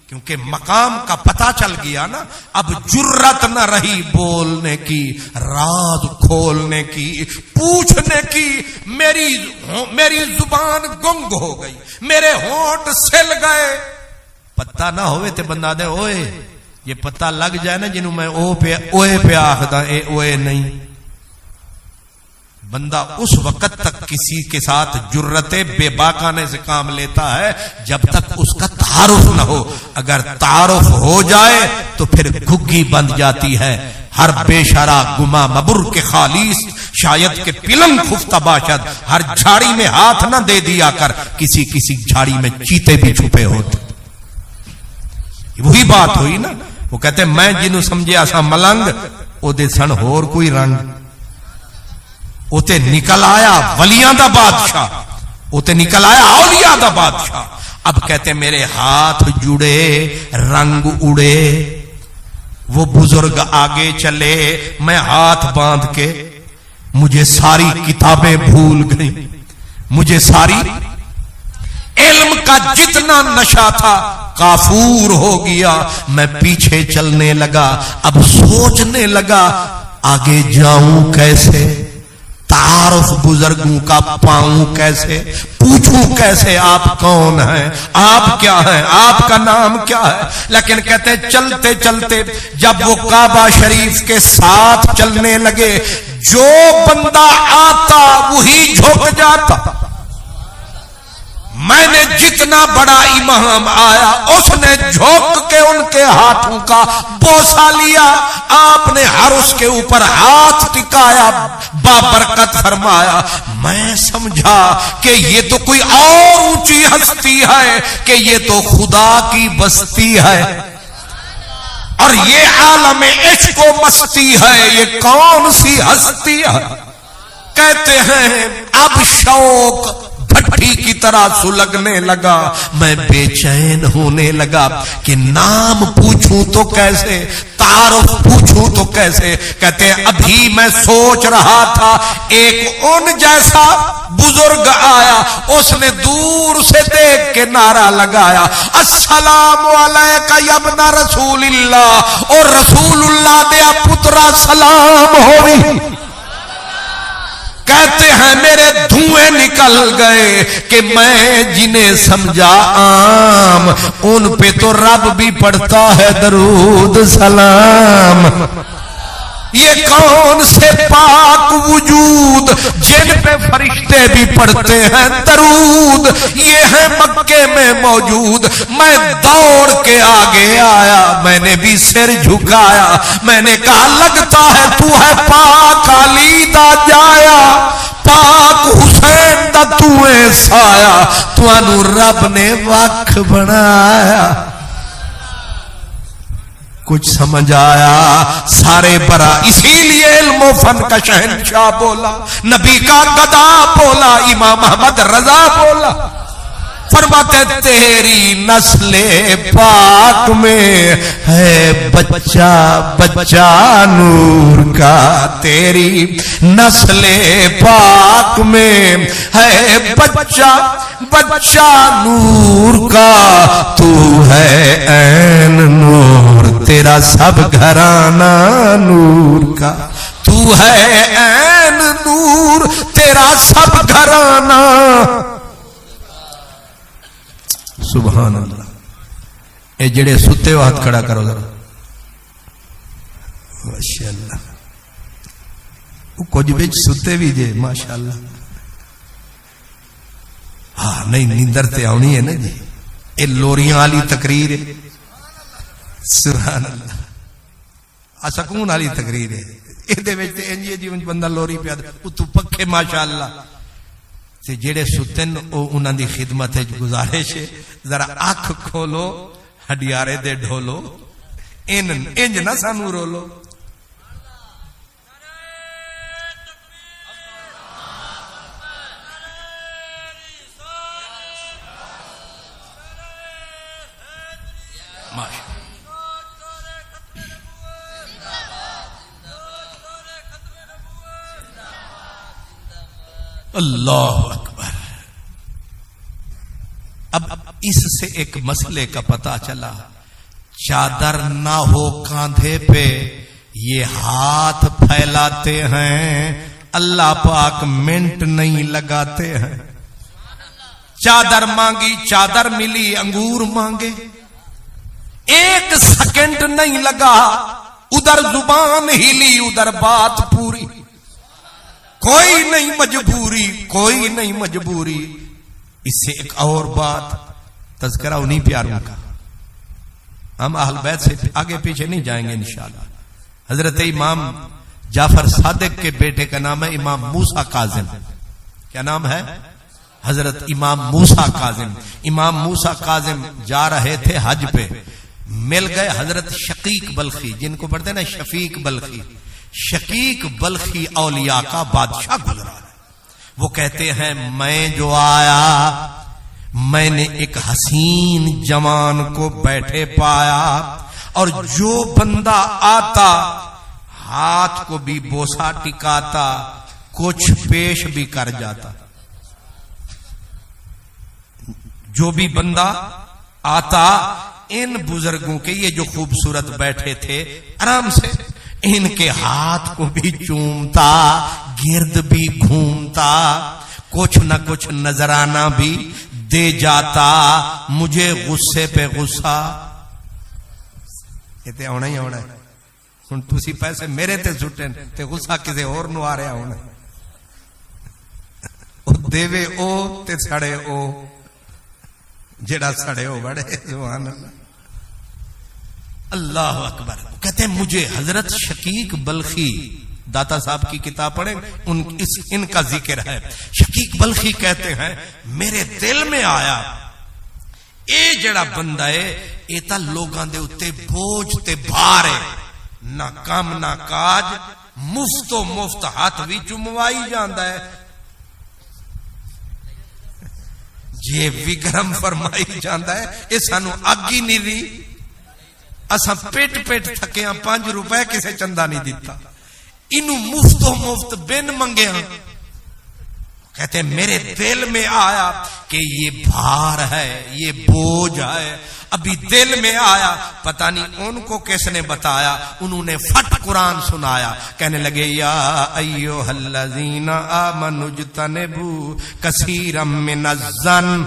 کیونکہ مقام کا پتہ چل گیا نا، اب جرت نہ رہی بولنے کی، راز کھولنے کی، پوچھنے کی۔ میری زبان گنگ ہو گئی، میرے ہونٹ سل گئے۔ پتہ نہ ہوئے تے بندہ دے اوئے، یہ پتہ لگ جائے نا جنہوں میں اوئے پہ آخدا اے اوئے نہیں، بندہ اس وقت تک کسی کے ساتھ جرت بے باکانے سے کام لیتا ہے جب تک اس کا تعارف نہ ہو۔ اگر تعارف ہو جائے تو پھر گھگی بند جاتی ہے۔ ہر بے شرع گما مبر کے خالیس، شاید کہ پلنگ خفتہ باشد، ہر جھاڑی میں ہاتھ نہ دے دیا کر، کسی جھاڑی میں چیتے بھی چھپے ہوتے۔ وہی بات ہوئی نا، وہ کہتے ہیں میں جنوں سمجھے آسا ملنگ، او دے سن ہور کوئی رنگ، او تے نکل آیا ولیاں دا بادشاہ، او تے نکل آیا اولیاء دا بادشاہ۔ اب کہتے ہیں میرے ہاتھ جڑے، رنگ اڑے، وہ بزرگ آگے چلے، میں ہاتھ باندھ کے، مجھے ساری کتابیں بھول گئیں، مجھے ساری علم کا جتنا نشہ تھا کافور ہو گیا۔ میں پیچھے چلنے لگا، اب سوچنے لگا آگے جاؤں کیسے، تعارف بزرگوں کا پاؤں کیسے، پوچھوں کیسے آپ کون ہیں، آپ کیا ہیں، آپ کا نام کیا ہے۔ لیکن کہتے چلتے چلتے جب وہ کعبہ شریف کے ساتھ چلنے لگے، جو بندہ آتا وہی جھک جاتا۔ میں نے جتنا بڑا امام آیا اس نے جھوک کے ان کے ہاتھوں کا بوسہ لیا، آپ نے ہر اس کے اوپر ہاتھ ٹکایا، بابرکت فرمایا۔ میں سمجھا کہ یہ تو کوئی اور اونچی ہستی ہے، کہ یہ تو خدا کی بستی ہے، اور یہ عالم عشق و مستی ہے، یہ کون سی ہستی ہے۔ کہتے ہیں اب شوق بھٹی کی طرح سلگنے لگا. میں بے چین ہونے لگا کہ نام پوچھوں تو کیسے, تعارف پوچھوں تو کیسے. کہتے ابھی میں سوچ رہا تھا, ایک ان جیسا بزرگ آیا, اس نے دور سے دیکھ کے نعرہ لگایا, السلام علیکہ یا ابن رسول اللہ, اور رسول اللہ دیا پترا سلام ہوئی. کہتے ہیں میرے دھوئیں نکل گئے کہ میں جنہیں سمجھا عام, ان پہ تو رب بھی پڑھتا ہے درود سلام. یہ کون سے پاک وجود جن پہ فرشتے بھی پڑھتے ہیں درود, یہ ہے مکے میں موجود. میں دوڑ کے آگے آیا, میں نے بھی سر جھکایا, میں نے کہا لگتا ہے تو ہے پاک علی دا جایا, پاک حسین دا تویں سایا, توانو رب نے وکھ بنایا. کچھ سمجھ آیا؟ سارے برا. اسی لیے علم و فن کا شہنشاہ بولا, نبی کا گدا بولا, امام احمد رضا بولا. فرماتے تیری نسل پاک میں ہے بچہ بچہ نور کا, تیری نسل پاک میں ہے بچہ بچہ نور کا, تو ہے عین نور, تیرا سب گھرانہ نور کا, تو ہے عین نور, تیرا سب گھرانہ. سبحان اللہ. اے جڑے ستے ہو ہاتھ کھڑا کرو ذرا. ماشاءاللہ. کچھ بچ ستے بھی جے ماشاءاللہ. ہاں نہیں نیندر تے آنی ہے نا جی, اے لوریاں والی تقریر ہے. سبحان اللہ. سکون والی تقریر ہے. اے وچ تے انج جی بندہ لوری پیا اتو پکھے ماشاءاللہ. تے جڑے ستن او انہاں دی خدمت وچ گزارش ہے, ذرا اکھ کھولو, ہڈیارے دے ڈھولو, انج نہ سانو رولو. اللہ اکبر. اب اس سے ایک مسئلے کا پتہ چلا, چادر نہ ہو کاندھے پہ یہ ہاتھ پھیلاتے ہیں, اللہ پاک منٹ نہیں لگاتے ہیں. چادر مانگی چادر ملی, انگور مانگے ایک سیکنڈ نہیں لگا, ادھر زبان ہلی ادھر بات پوری. کوئی نہیں مجبوری, کوئی نہیں مجبوری. اس سے ایک اور بات, تذکرہ انہی پیاروں کا, ہم اہل بیت سے آگے پیچھے نہیں جائیں گے انشاءاللہ. حضرت امام جعفر صادق کے بیٹے کا نام ہے امام موسیٰ کاظم. کیا نام ہے؟ حضرت امام موسیٰ کاظم. امام موسیٰ کاظم جا رہے تھے حج پہ, مل گئے حضرت شقیق بلخی, جن کو پڑھتے ہیں نا شفیق بلخی. شقیق بلخی اولیاء کا بادشاہ گزرا ہے. وہ کہتے ہیں میں جو آیا میں نے ایک حسین جوان کو بیٹھے پایا, اور جو بندہ آتا ہاتھ کو بھی بوسا ٹکاتا, کچھ پیش بھی کر جاتا. جو بھی بندہ آتا ان بزرگوں کے, یہ جو خوبصورت بیٹھے تھے آرام سے, ان کے ہاتھ کو بھی چومتا, گرد بھی گھومتا, کچھ نہ کچھ نذرانہ بھی دے جاتا. مجھے غصے پہ غصہ, کہتے ہونا ہی ہونا ہے. ہن تسی پیسے میرے تے سٹن تے غصہ کسے اور نو آ رہا ہونا. او دیوے او تے سڑے او, جڑا سڑے او بڑے. سبحان اللہ. اللہ اکبر. کہتے ہیں مجھے حضرت شقیق بلخی, داتا صاحب کی کتاب پڑھیں ان کا ذکر ہے. شقیق بلخی کہتے ہیں میرے دل میں آیا اے جڑا بندہ ہے اے تا لوگاں دے اتے بوجھ تے بھار ہے, نہ کام نہ کاج, مفت و مفت ہاتھ بھی چموائی جاندا ہے. جے وگرم فرمائی جاندا ہے یہ سانو اگ ہی نہیں دی اساں پیٹ تھکیاں 5 روپے کسے چندہ نہیں دیتا انو مفت بن منگیا کہتے میرے دل میں آیا کہ یہ بھار ہے یہ بوجھ ہے ابھی دل میں آیا پتہ نہیں ان کو کس نے بتایا انہوں نے فٹ قرآن سنایا کہنے لگے یا ایوہ الذین آمنوا اجتنبوا کثیرا من الظن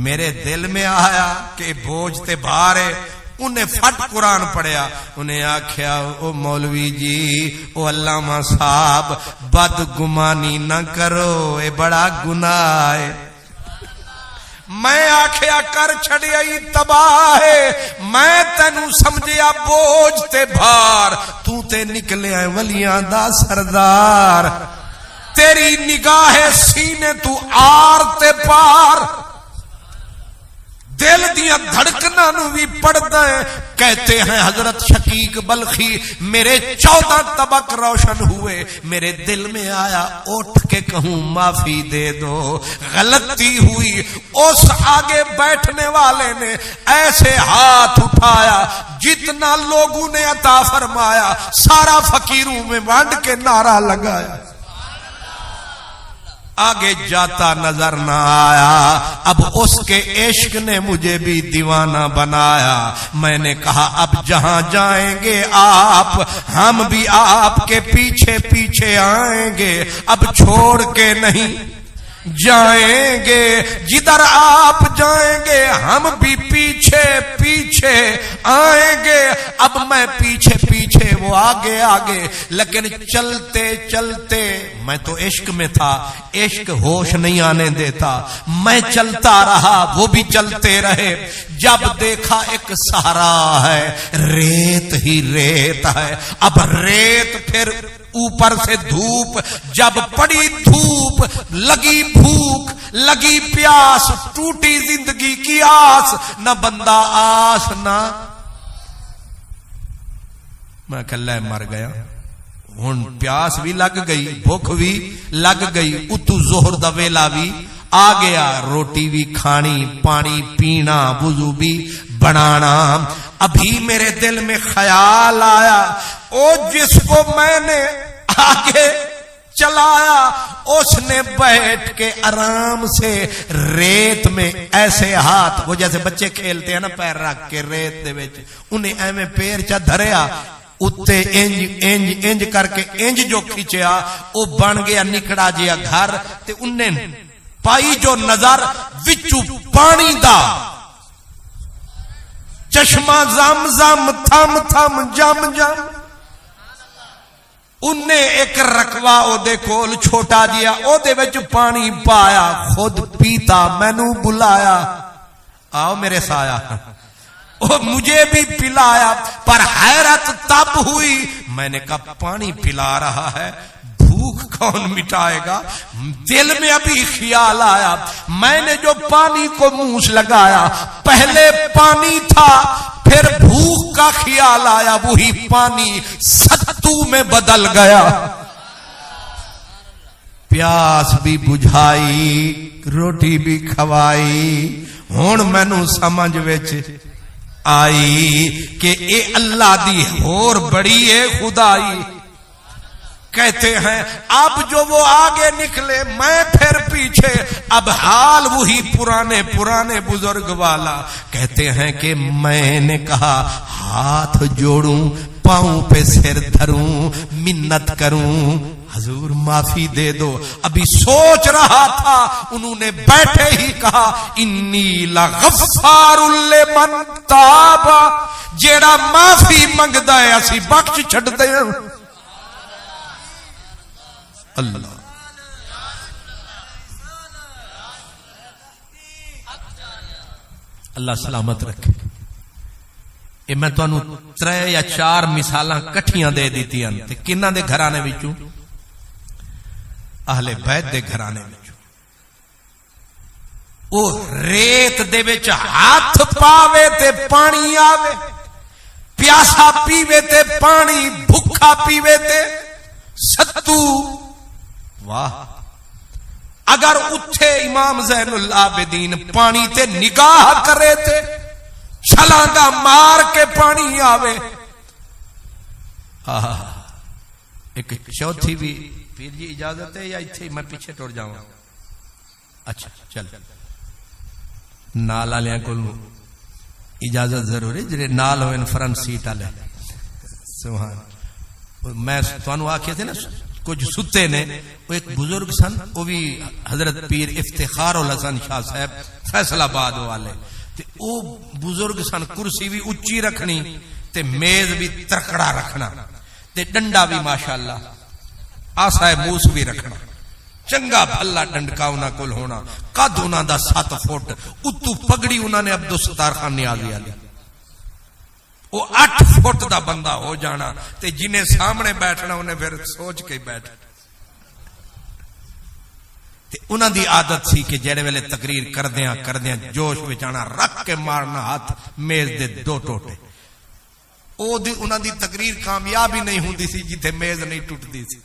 میرے دل میں آیا کہ بوجھ تے بھار ہے انہیں فٹ قرآن پڑھیا انہیں آکھیا او مولوی جی او علامہ صاحب بد گمانی نہ کرو اے بڑا گناہ ہے میں آکھیا کر چھڑیائی تباہ ہے میں تینوں سمجھیا بوجھ تے بھار تو تے نکلے آئے ولیاں دا سردار تیری نگاہ سینے تو آر تے پار دل دیا دھڑکنا نو بھی پڑھتا ہے کہتے ہیں حضرت شقیق بلخی میرے 14 طبق روشن ہوئے میرے دل میں آیا اٹھ کے کہوں معافی دے دو غلطی ہوئی اس آگے بیٹھنے والے نے ایسے ہاتھ اٹھایا جتنا لوگوں نے عطا فرمایا سارا فقیروں میں بانٹ کے نعرہ لگایا آگے جاتا نظر نہ آیا اب اس کے عشق نے مجھے بھی دیوانہ بنایا میں نے کہا اب جہاں جائیں گے آپ ہم بھی آپ کے پیچھے پیچھے آئیں گے اب چھوڑ کے نہیں جائیں گے جدھر آپ جائیں گے ہم بھی پیچھے پیچھے آئیں گے اب میں پیچھے پیچھے وہ آگے آگے لیکن چلتے چلتے میں تو عشق میں تھا عشق ہوش نہیں آنے دیتا میں چلتا رہا وہ بھی چلتے رہے جب دیکھا ایک صحرا ہے ریت ہی ریت ہے اب ریت پھر اوپر سے دھوپ جب پڑی دھوپ لگی بھوک لگی پیاس ٹوٹی زندگی کی آس نہ بندہ آس نہ میں کہلا مر گیا ہن پیاس بھی لگ گئی بھوک بھی لگ گئی اتو ظہر دا ویلا بھی آ گیا روٹی بھی کھانی پانی پینا وضو بھی بنانا ابھی میرے دل میں خیال آیا او جس کو میں نے آگے چلایا اس نے بیٹھ کے آرام سے ریت میں ایسے ہاتھ وہ جیسے بچے کھیلتے ہیں نا پیر رکھ کے ریت دے وچ انہیں ایویں پیر چا دھریا اتے انج کر کے انج جو کھچیا او بن گیا نکڑا جیا گھر تے انہیں پائی جو نظر وچو پانی دا چشمہ زم زم تھم تھم جم جم انہیں ایک رکوا او دے کول چھوٹا جیا او دے وچ پانی پایا خود پیتا مینوں بلایا آؤ میرے سایا او مجھے بھی پلایا پر حیرت تب ہوئی میں نے کہا پانی پلا رہا ہے بھوک کون مٹائے گا دل میں ابھی خیال آیا میں نے جو پانی کو منہ لگایا پہلے پانی تھا پھر بھوک کا خیال آیا وہی پانی ستو میں بدل گیا پیاس بھی بجھائی روٹی بھی کھوائی ہن مینوں سمجھ وچ آئی کہ اے اللہ دی اور بڑی ہے خدائی کہتے ہیں اب جو وہ آگے نکلے میں پھر پیچھے اب حال وہی پرانے بزرگ والا کہتے ہیں کہ میں نے کہا ہاتھ جوڑوں پاؤں پہ سر دھروں منت کروں حضور معافی دے دو ابھی سوچ رہا تھا انہوں نے بیٹھے ہی کہا انی لغفار لمن تاب جیڑا معافی منگدا ہے اسی بخش چھڈدے ہیں اللہ اللہ سلامت رکھے یہ میں تو 3 یا 4 مثالاں کٹھیاں دے دیتی ہیں تے کنہاں دے گھرانے وچوں اہل بیت دے گھرانے وچوں او ریت دے وچ ہاتھ پاوے تے پانی آوے پیاسا پیوے تے پانی بھکھا پیوے تے ستو واہ اگر اتھے امام زین العابدین پانی تے نگاہ کرے تے چھلانگا مار کے پانی آوے. ایک چوتھی بھی پیر جی اجازت ہے یا اتھے میں پیچھے ٹر جاؤں؟ اچھا چل نال آلیاں کو اجازت ضرور ہے جنہیں نال ہوئے فرنٹ سیٹ آلے. سبحان. میں توانو آکھے تھے نا کچھ ستے نے، وہ ایک بزرگ سن، وہ بھی حضرت پیر افتخار الحسن شاہ صاحب فیصل آباد والے، تے او بزرگ سن، کرسی بھی اچھی رکھنی تے میز بھی ترکڑا رکھنا تے ڈنڈا بھی ماشاءاللہ آسائے موس بھی رکھنا، چنگا بھلا ڈنڈکا انہاں کول ہونا، قد انہاں دا 7 فٹ، اتو پگڑی انہاں نے عبدالستار خان نیازی علی، وہ 8 فٹ دا بندہ ہو جانا تے جنہیں سامنے بیٹھنا انہیں پھر سوچ کے بیٹھ. تے انہاں دی عادت سی کہ جڑے ویلے تقریر کردیاں جوش وچ آنا رکھ کے مارنا ہاتھ میز دے 2 ٹوٹے. او دی انہاں دی تقریر کامیاب ہی نہیں ہوندی سی جتھے میز نہیں ٹوٹدی سی.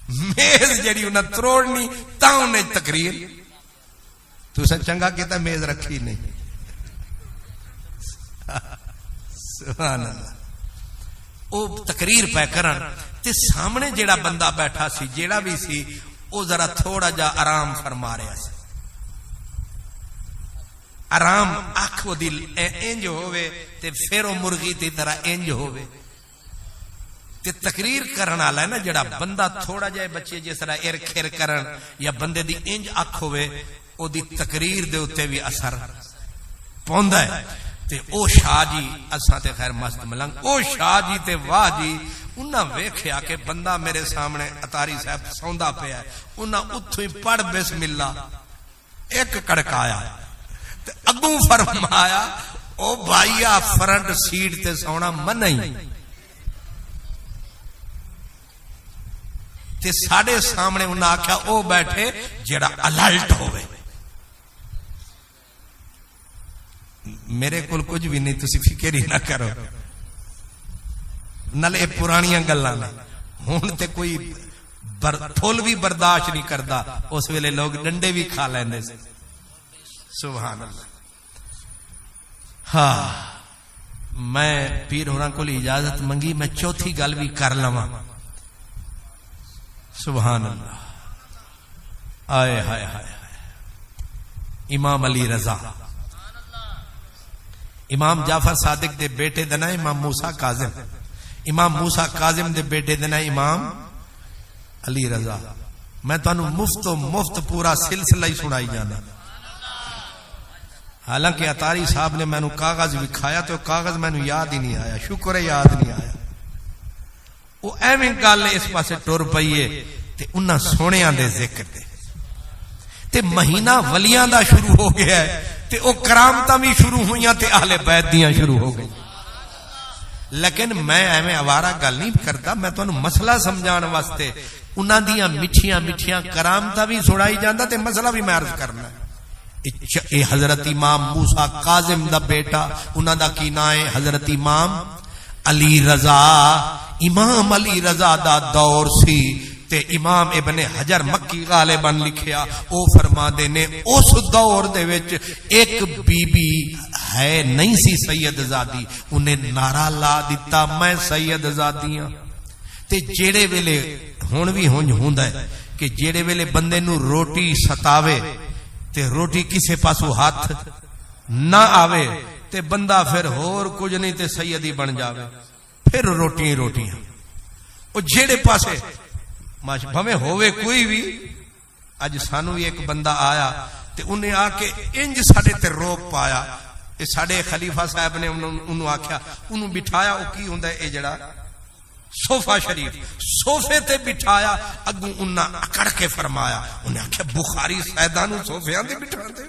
میز جڑی انہاں تروڑنی تاں انہیں تقریر تساں چنگا کیتا میز رکھی نہیں. سبحان اللہ. او تقریر پہ کرن تے سامنے جیڑا بندہ بیٹھا سی جیڑا بھی سی او ذرا تھوڑا جا آرام فرما رہا سی. آرام اکھ و دل انج ہوئے تے پھر او مرغی دی طرح انج ہوئے. تے تقریر کرن والا ہے نا جیڑا بندہ تھوڑا جا بچے جس طرح ار کھر کرن یا بندے دی انج اکھ ہوئے او دی تقریر دے اوتے بھی اثر پوندا ہے. تے او شاہ جی اساں تے خیر مست ملنگ، او شاہ جی تے واہ جی انہاں ویکھیا کہ بندہ میرے سامنے اتاری صاحب سوندا پیا ہے، انہاں اتھوں ہی پڑھ بسم اللہ ایک کڑکایا تے اگوں فرمایا او بھائیا فرنٹ سیٹ تے سونا منئی. تے ساڈے سامنے انہاں آکھیا او بیٹھے جڑا الرٹ ہوئے. میرے کول کچھ بھی نہیں، تسی فکر ہی نہ کرو، نلے پرانیاں گلاں نے. ہن تے کوئی پھول بھی برداشت نہیں کردا، اس ویلے لوگ ڈنڈے بھی کھا لیندے سے. سبحان اللہ. ہاں میں پیر ہوراں کول اجازت منگی، میں چوتھی گل بھی کر لواں. سبحان اللہ. آئے ہائے ہائے. امام علی رضا، امام جعفر صادق دے بیٹے دا نام امام موسیٰ کاظم، امام موسیٰ کاظم دے بیٹے دا نام امام علی رضا. میں تانوں مفت پورا سلسلہ ہی سنائی جانا. حالانکہ اتاری صاحب نے مینوں کاغذ دکھایا تو کاغذ مینوں یاد ہی نہیں آیا، شکر ہے یاد نہیں آیا. وہ ایویں گل اس پاسے ٹر پئی ہے تے انہاں سونیاں دے ذکر دے تے مہینہ ولیاں دا شروع ہو گیا ہے تے او کرامتاں بھی شروع ہوئیاں تے اہل بیت دیاں شروع ہو گئی. لیکن میں ایویں آوارہ گل نہیں کرتا، میں تانوں مسئلہ سمجھان واسطے انہاں دیاں میٹھیاں میٹھیاں کرامتاں بھی سنائی جاندا تے مسئلہ بھی میں عرض کرنا ہے. اے حضرت امام موسیٰ کاظم دا بیٹا، انہاں دا کی نام ہے حضرت امام علی رضا. امام علی رضا دا دور سی تے امام ابن حجر مکی غالباً لکھیا، او فرما دے نے اس دور دے وچ ایک بی بی ہے نہیں سی سید زادی، انہیں نعرہ لا دیتا میں سید زادی ہاں. تے جیڑے ویلے ہن بھی ہنج ہوندا ہے کہ جیڑے ویلے بندے نو روٹی ستاوے تے روٹی کسے پاسو ہاتھ نہ آوے تے بندہ پھر ہور کچھ نہیں تے سیدی بن جاوے، پھر روٹیاں. او جیڑے پاسے بھویں ہوئے کوئی بھی. اج سانو بھی ایک بندہ آیا تے انہیں آ کے انج ساڈے تے روپ پایا. اے ساڈے خلیفہ صاحب نے انہوں آکھیا، انہوں بٹھایا، او کی ہوندا ہے اے جڑا صوفہ شریف، صوفے تے بٹھایا، اگوں انہاں اکڑ کے فرمایا، انہیں آکھیا بخاری سیداں نوں صوفیاں تے بٹھا دے.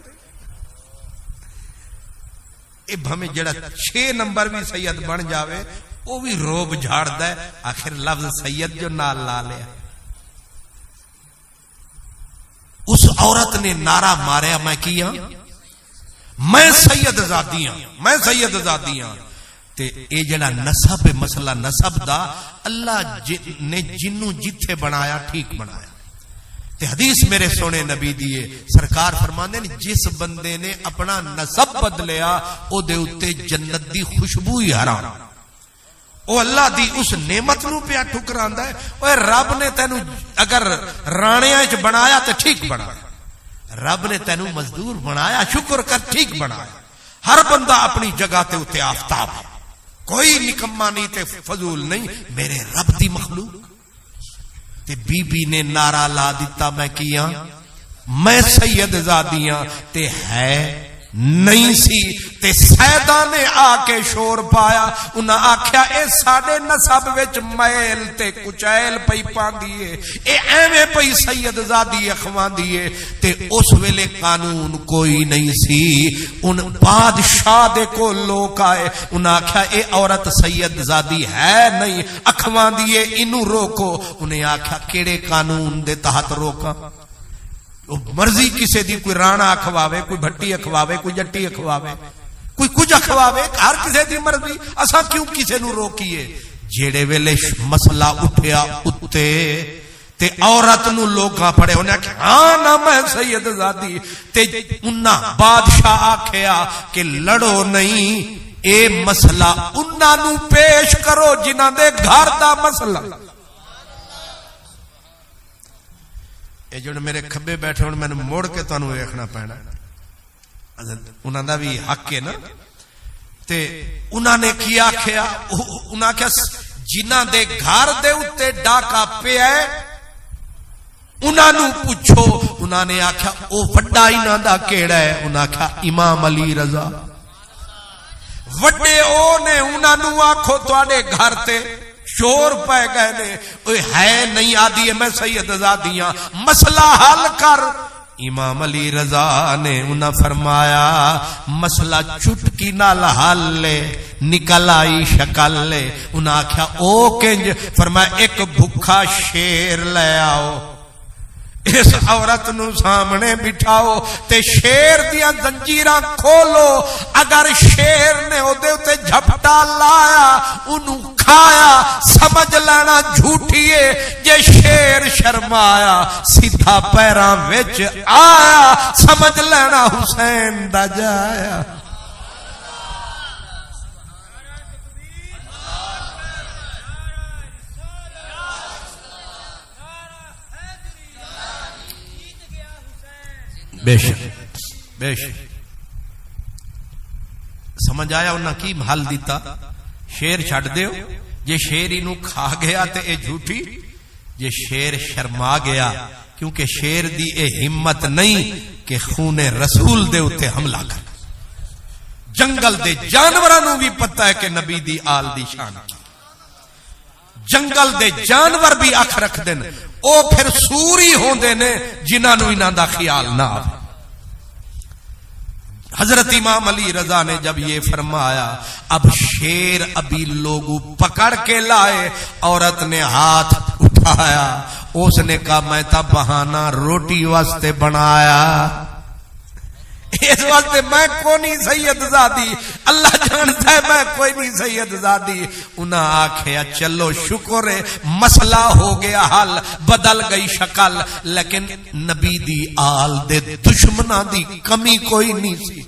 اے بھویں جڑا 6 نمبر بھی سید بن جاوے او بھی روب جھاڑدا ہے، آخر لفظ سید جو نال لا لیا. اس عورت نے نعرہ ماریا، میں کیا میں سید زادی ہاں، میں سید زادی ہاں. تے اے جڑا نسب مسئلہ نسب دا اللہ نے جنوں جتھے بنایا ٹھیک بنایا. تے حدیث میرے سونے نبی دیے سرکار فرماندے نے جس بندے نے اپنا نسب بدلیا او دے اتے جنت دی خوشبو ہی حرام، او اللہ دی اس نعمت نو پیا ٹھکراندا ہے۔ اوے رب نے تینو اگر رانیاں وچ بنایا تے ٹھیک بنایا، رب نے تینو مزدور بنایا شکر کر ٹھیک بنایا۔ ہر بندہ اپنی جگہ تے اتے آفتاب ہے، کوئی نکما نہیں تے فضول نہیں، میرے رب دی مخلوق۔ تے بی بی نے نعرہ لا دیتا میں کیاں میں سید زادیاں تے ہے نہیں سی، تے سیدہ نے آ کے شور پایا، انہاں آکھیا اے ساڈے نسب وچ میل تے کچیل پئی پاندی اے، اے ایویں پئی سید زادی اخواندی اے۔ تے اس ویلے قانون کوئی نہیں سی، ان بادشاہ دے کو لوگ آئے، انہاں آکھیا اے عورت سید زادی ہے نہیں اخواندی اے، اینو روکو۔ انہیں آکھیا کیڑے قانون دے تحت روکاں؟ مرضی کسے دی، کوئی رانا اکھواوے، کوئی بھٹی اکھواوے، کوئی جٹی اکھواوے، کوئی کچھ اکھواوے، ہر کسے دی مرضی، اساں کیوں کسے نو روکیے؟ جیڑے ویلے مسئلہ اٹھیا اتے تے عورت نو لوگاں پڑے، انہیں کہ ہاں نہ میں سید زادی، تے انہاں بادشاہ آکھیا کہ لڑو نہیں، اے مسئلہ انہاں نو پیش کرو جنہاں دے گھر دا مسئلہ۔ اے جو میرے کھبے بیٹھے ہوں میں نے موڑ کے تو انہوں ویکھنا پینا، انہوں نے بھی حق ہے نا۔ تے انہوں نے کیا کیا، انہوں نے کیا جنہ دے گھر دے اتے ڈاکا پہ ہے انہوں نے پوچھو، انہوں نے آکھیا او وڈا انہوں دا کیڑا ہے؟ انہوں نے آکھیا امام علی رضا۔ وڈے او نے انہوں نے آکھو تواڈے گھر تے شور پہ گئے نے، ہے نہیں آدھی ہے میں سید زادیاں، مسئلہ حل کر۔ امام علی رضا نے انہاں فرمایا مسئلہ چٹکی نال حل لے، نکل آئی شکل لے۔ انہاں آکھیا او کنج؟ فرمایا ایک بھکھا شیر لے آؤ، اس عورت نو سامنے بٹھاؤ تے شیر دیاں زنجیراں کھولو، اگر شیر نے او دے تے جھپٹا لایا انہوں کھایا سمجھ لینا جھوٹیے، جے شیر شرمایا سیدھا پیراں وچ آیا سمجھ لینا حسین دا جایا۔ بے شک بے شک سمجھ آیا انہاں کی حل دیتا؟ شیر چھڑ دیو، جے شیر انہوں کھا گیا تے اے جھوٹی، جے شیر شرما گیا کیونکہ شیر دی اے ہمت نہیں کہ خون رسول دے اتے حملہ کر۔ جنگل دے جانوراں بھی پتہ ہے کہ نبی دی آل دی شان کی، جنگل دے جانور بھی اکھ رکھ دین، او پھر سوری ہوندے نے جنہاں نو انہاں دا خیال نہ آوے۔ حضرت امام علی رضا نے جب یہ فرمایا اب شیر ابھی لوگوں پکڑ کے لائے، عورت نے ہاتھ اٹھایا، اس نے کہا میں تا بہانہ روٹی واسطے بنایا، اس واسطے میں کوئی نہیں سید زادی، اللہ جانتا ہے میں کوئی نہیں سید زادی۔ انہاں آکھیا چلو شکر ہے مسئلہ ہو گیا حل، بدل گئی شکل، لیکن نبی دی آل دے دشمناں دی کمی کوئی نہیں سی،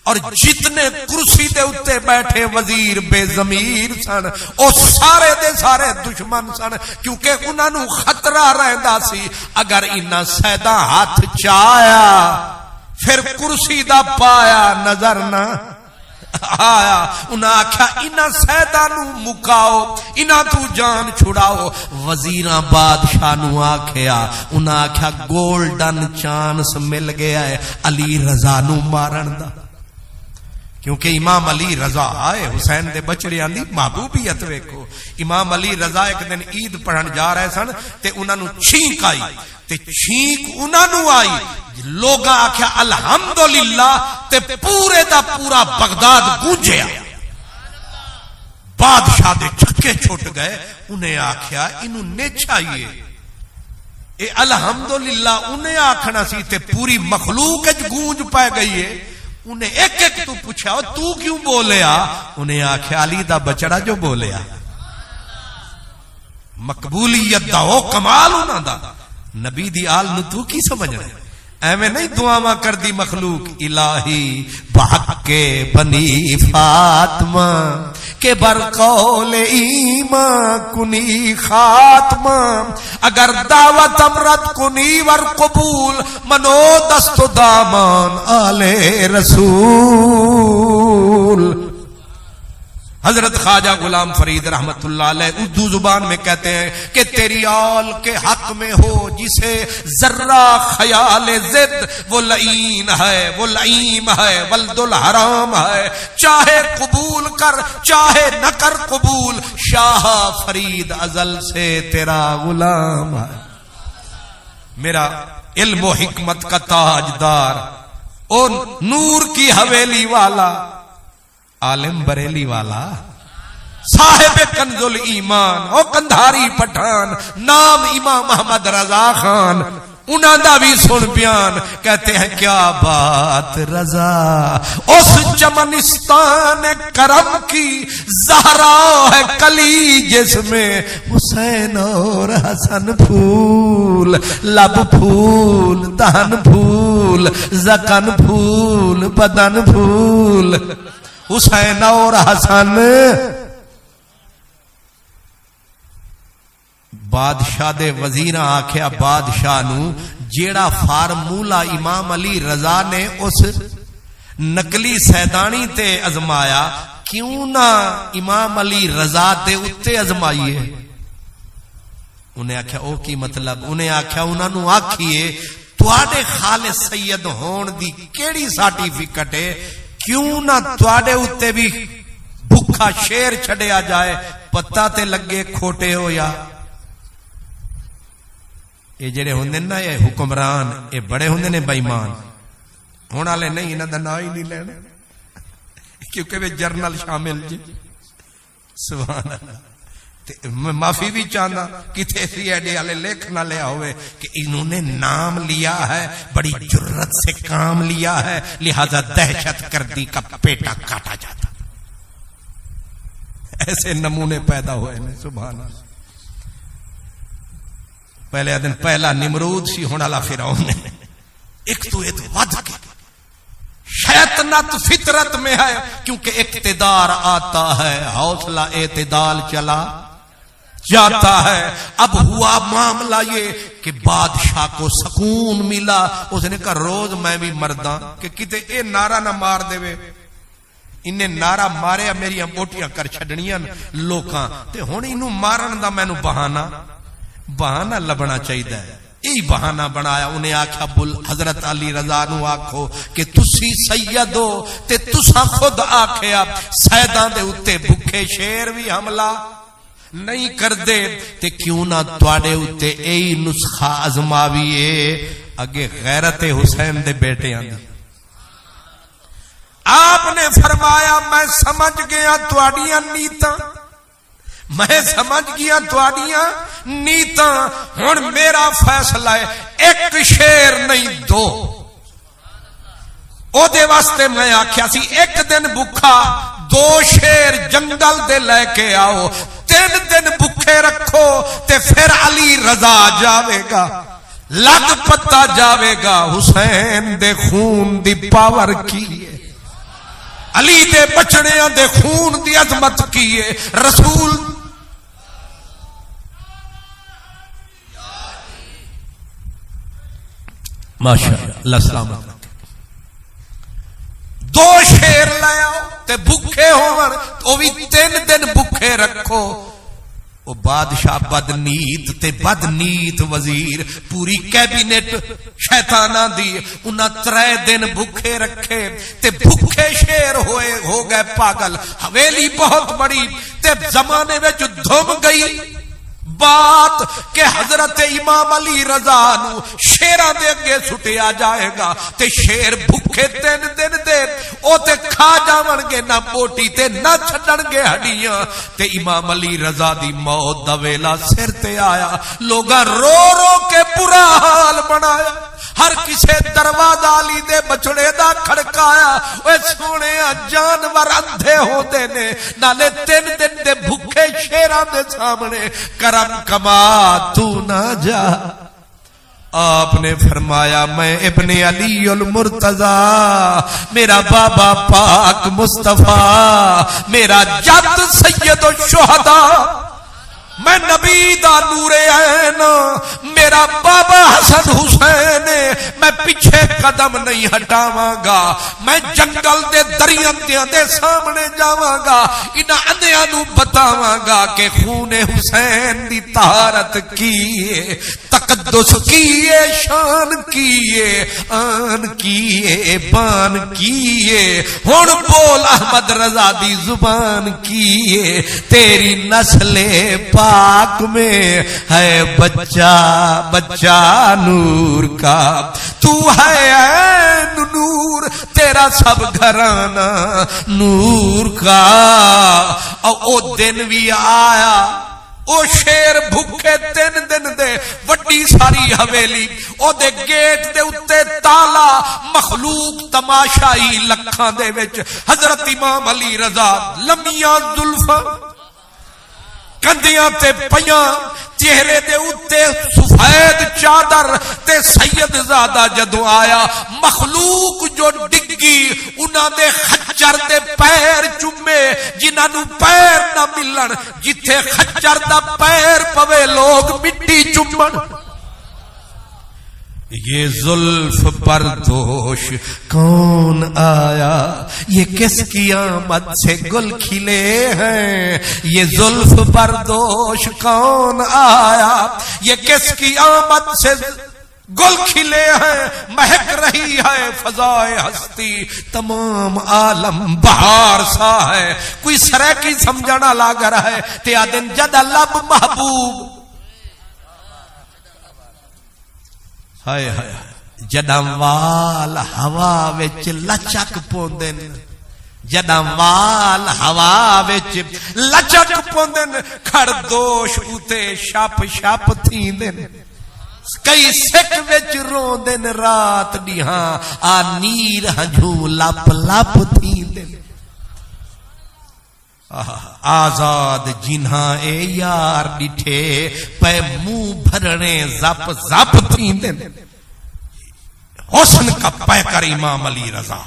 اور جتنے کرسی دے اتے بیٹھے وزیر بے ضمیر سن او سارے دے سارے دشمن سن، کیونکہ انہاں نو خطرہ رہندا سی اگر انہاں سیدہ ہاتھ چایا پھر کرسی دا پایا نظر نہ آیا۔ انہاں آکھیا انہاں سیدہ نو مکاؤ، انہاں تو جان چھڑاؤ۔ وزیراں بادشاہ نو آکھیا، انہاں آکھیا گولڈن چانس مل گیا ہے علی رضا نو مارن دا، کیونکہ امام علی رضا آئے حسین دے بچڑیاں دی محبوبیت ویکھو۔ امام علی رضا ایک دن عید پڑھن جا رہے سن تے انہاں نو چھینک آئی، تے چھینک انہاں نو آئی، لوگاں آکھیا الحمدللہ، تے پورے دا پورا بغداد گونجیا، بادشاہ دے چھکے چھٹ گئے۔ انہیں آکھیا انہوں نے چاہیے اے الحمدللہ انہیں آکھنا سی تے پوری مخلوق اچ گونج پائے گئی ہے۔ انہیں ایک ایک تو پوچھا تو کیوں بولیا؟ انہیں آکھیا علی دا بچڑا جو بولیا، مقبولیت دا او کمال انہاں دا، نبی دی آل نو تو کی سمجھ رہے ایویں نہیں دعاواں کر دی مخلوق الہی بحق کے بنی فاطمہ کہ بر قول ایمان کنی خاتمہ اگر دعوت امرت کنی ور قبول منو دست و دامان آل رسول. حضرت خواجہ غلام فرید رحمت اللہ علیہ اردو زبان میں کہتے ہیں کہ تیری آل کے حق میں ہو جسے ذرہ خیال ضد وہ لعین ہے وہ لعیم ہے ولد الحرام ہے چاہے قبول کر چاہے نہ کر قبول شاہ فرید ازل سے تیرا غلام ہے. میرا علم و حکمت کا تاجدار اور نور کی حویلی والا عالم بریلی والا صاحب کنز الایمان او کندھاری پٹھان نام امام محمد رضا خان انہاں دا بھی سن بیان کہتے ہیں کیا بات رضا اس چمنستان کرم کی زہرا ہے کلی جس میں حسین اور حسن پھول لب پھول دہن پھول زکن پھول بدن پھول حسین اور حسن. بادشاہ دے وزیر آکھیا بادشاہ نو جیڑا فارمولہ امام علی رضا نے اس نقلی سیدانی تے ازمایا کیوں نہ امام علی رضا تے اتے ازمائیے. انہیں آکھیا او کی مطلب؟ انہیں آکھیا انہاں نو آکھیے تواڈے خالص سید ہون دی کیڑی سرٹیفکیٹ ہے کیوں نہ تواڈے اتے بھی بھکھا شیر چھڑیا جائے پتہ تے لگے کھوٹے ہو. یا یہ جڑے ہوندے نا یہ حکمران یہ بڑے ہوندے نے بے ایمان ہونے والے نہیں انہاں دا نام ہی نہیں لینا کیونکہ وہ جرنل شامل جی. سبحان اللہ. میں معافی بھی چاہنا کتنے سی ایڈ والے لکھ نہ لیا ہوئے کہ انہوں نے نام لیا ہے بڑی جرت سے کام لیا ہے لہذا دہشت گردی کا پیٹا کاٹا جاتا. ایسے نمونے پیدا ہوئے ہیں. سبحان اللہ. پہلے دن پہلا نمرود سی ہونے والا فرعون ایک تو ود کے شیطنت فطرت میں ہے کیونکہ اقتدار آتا ہے حوصلہ اعتدال چلا جاتا ہے. اب ہوا معاملہ یہ کہ بادشاہ کو سکون ملا اس نے کہا روز میں بھی مرداں کہ کتے اے نعرہ نہ مار دے انہیں نعرہ مارے میری بوٹیاں کر چھڑنیاں لوکاں تے ہن اینو مارن دا مینوں بہانہ لبنا چاہیے. یہی بہانہ بنایا. انہیں آکھا حضرت علی رضا نو آکھو کہ تسی سید ہو تے تساں خود آکھیا سیداں دے اتے بھکھے شیر بھی حملہ نہیں کر دے تے کیوں نہ تواڈے اتے یہی نسخہ ازماویے اگے غیرت حسین دے بیٹے آندے. آپ نے فرمایا میں سمجھ گیا تواڈیاں نیتاں میں سمجھ گیا تواڈیاں نیتاں ہن میرا فیصلہ ہے ایک شیر نہیں دو. او دے واسطے میں آکھیا سی ایک دن بھکھا 2 شیر جنگل دے لے کے آؤ 3 دن بھکھے رکھو تے پھر علی رضا جاوے گا لگ پتا جاوے گا حسین دے خون دی پاور کی ہے علی دے بچڑیاں دے خون دی عظمت کی ہے. رسول ماشاءاللہ سلامت 2 شیر لے آؤ تے بھکھے ہون او بھی 3 دن بھکھے رکھو. او بادشاہ بدنیت تے بدنیت وزیر پوری کیبنٹ شیطاناں دی انہاں 3 دن بھکھے رکھے تے بھکھے شیر ہوئے ہو گئے پاگل. حویلی بہت بڑی تے زمانے وچ دھم گئی بات کہ حضرت امام علی رضا نو شیراں دے اگے سٹیا جائے گا تے شیر بھکھے 3 دن دے او تے کھا جاون گے نہ بوٹی تے نہ چھڈن گے ہڈیاں تے امام علی رضا دی موت دا ویلا سر تے آیا. لوگاں رو رو کے برا حال بنایا. ہر کسے دروازہ علی دے بچڑے دا کھڑکایا. اوے سونے جانور اندھے ہوندے نے نالے 3 دن دے بھکھے شیراں دے سامنے کرم کما تو نہ جا آپ نے فرمایا میں ابن علی المرتضی، میرا بابا پاک مصطفیٰ، میرا جد سید الشہداء، میں نبی دا نور عین، میرا بابا حسن حسین، میں پیچھے قدم نہیں ہٹاواں گا، میں جنگل دے دریندیاں دے سامنے جاواں گا، انہاں اندیاں نو بتاواں گا کہ خون حسین دی طہارت کیے، تقدس کیے، شان کیے، آن کیے، بان کیے، ہن بول احمد رضا دی زبان کیے، تیری نسل پاک میں ہے بچہ بچہ نور کا، تو ہے عین نور، تیرا سب گھرانہ نور کا۔ او دن بھی آیا، او شیر بھوکے 3 دن دے، وڈی ساری حویلی، او دے گیٹ دے اتے تالا، مخلوق تماشائی لکھاں دے وچ، حضرت امام علی رضا لمیاں زلفاں کندیاں تے پیاں، چہرے دے اتے سفید چادر، تے سید زادہ جدو آیا، مخلوق جو ڈگی انہاں دے خچر دے پیر چومے، جنہاں نو پیر نہ ملن، جتھے خچر دا پیر پوے لوگ مٹی چومن۔ یہ زلف پر دوش کون آیا، یہ کس کی آمد سے گل کھلے ہیں، یہ زلف پر دوش کون آیا، یہ کس کی آمد سے گل کھلے ہیں، مہک رہی ہے فضائے ہستی، تمام عالم بہار سا ہے، کوئی سرے کی سمجھنا لاگ رہا ہے، تیا دن جدہ لب محبوب، ہائے ہائے جداں وال ہوا وچ لچک پوندن، جداں وال ہوا وچ لچک پوندن، کھڑ دوش اتے شپ شپ تھیندن، کئی سک وچ روندن رات ڈیہاں، آ نیر ہنجھوں لپ لپ تھیندن۔ آزاد جنہاں اے یار ڈٹھے، پہ منہ بھرنے زپ زپ تھیندن۔ حسن کا پیکر امام علی رضا،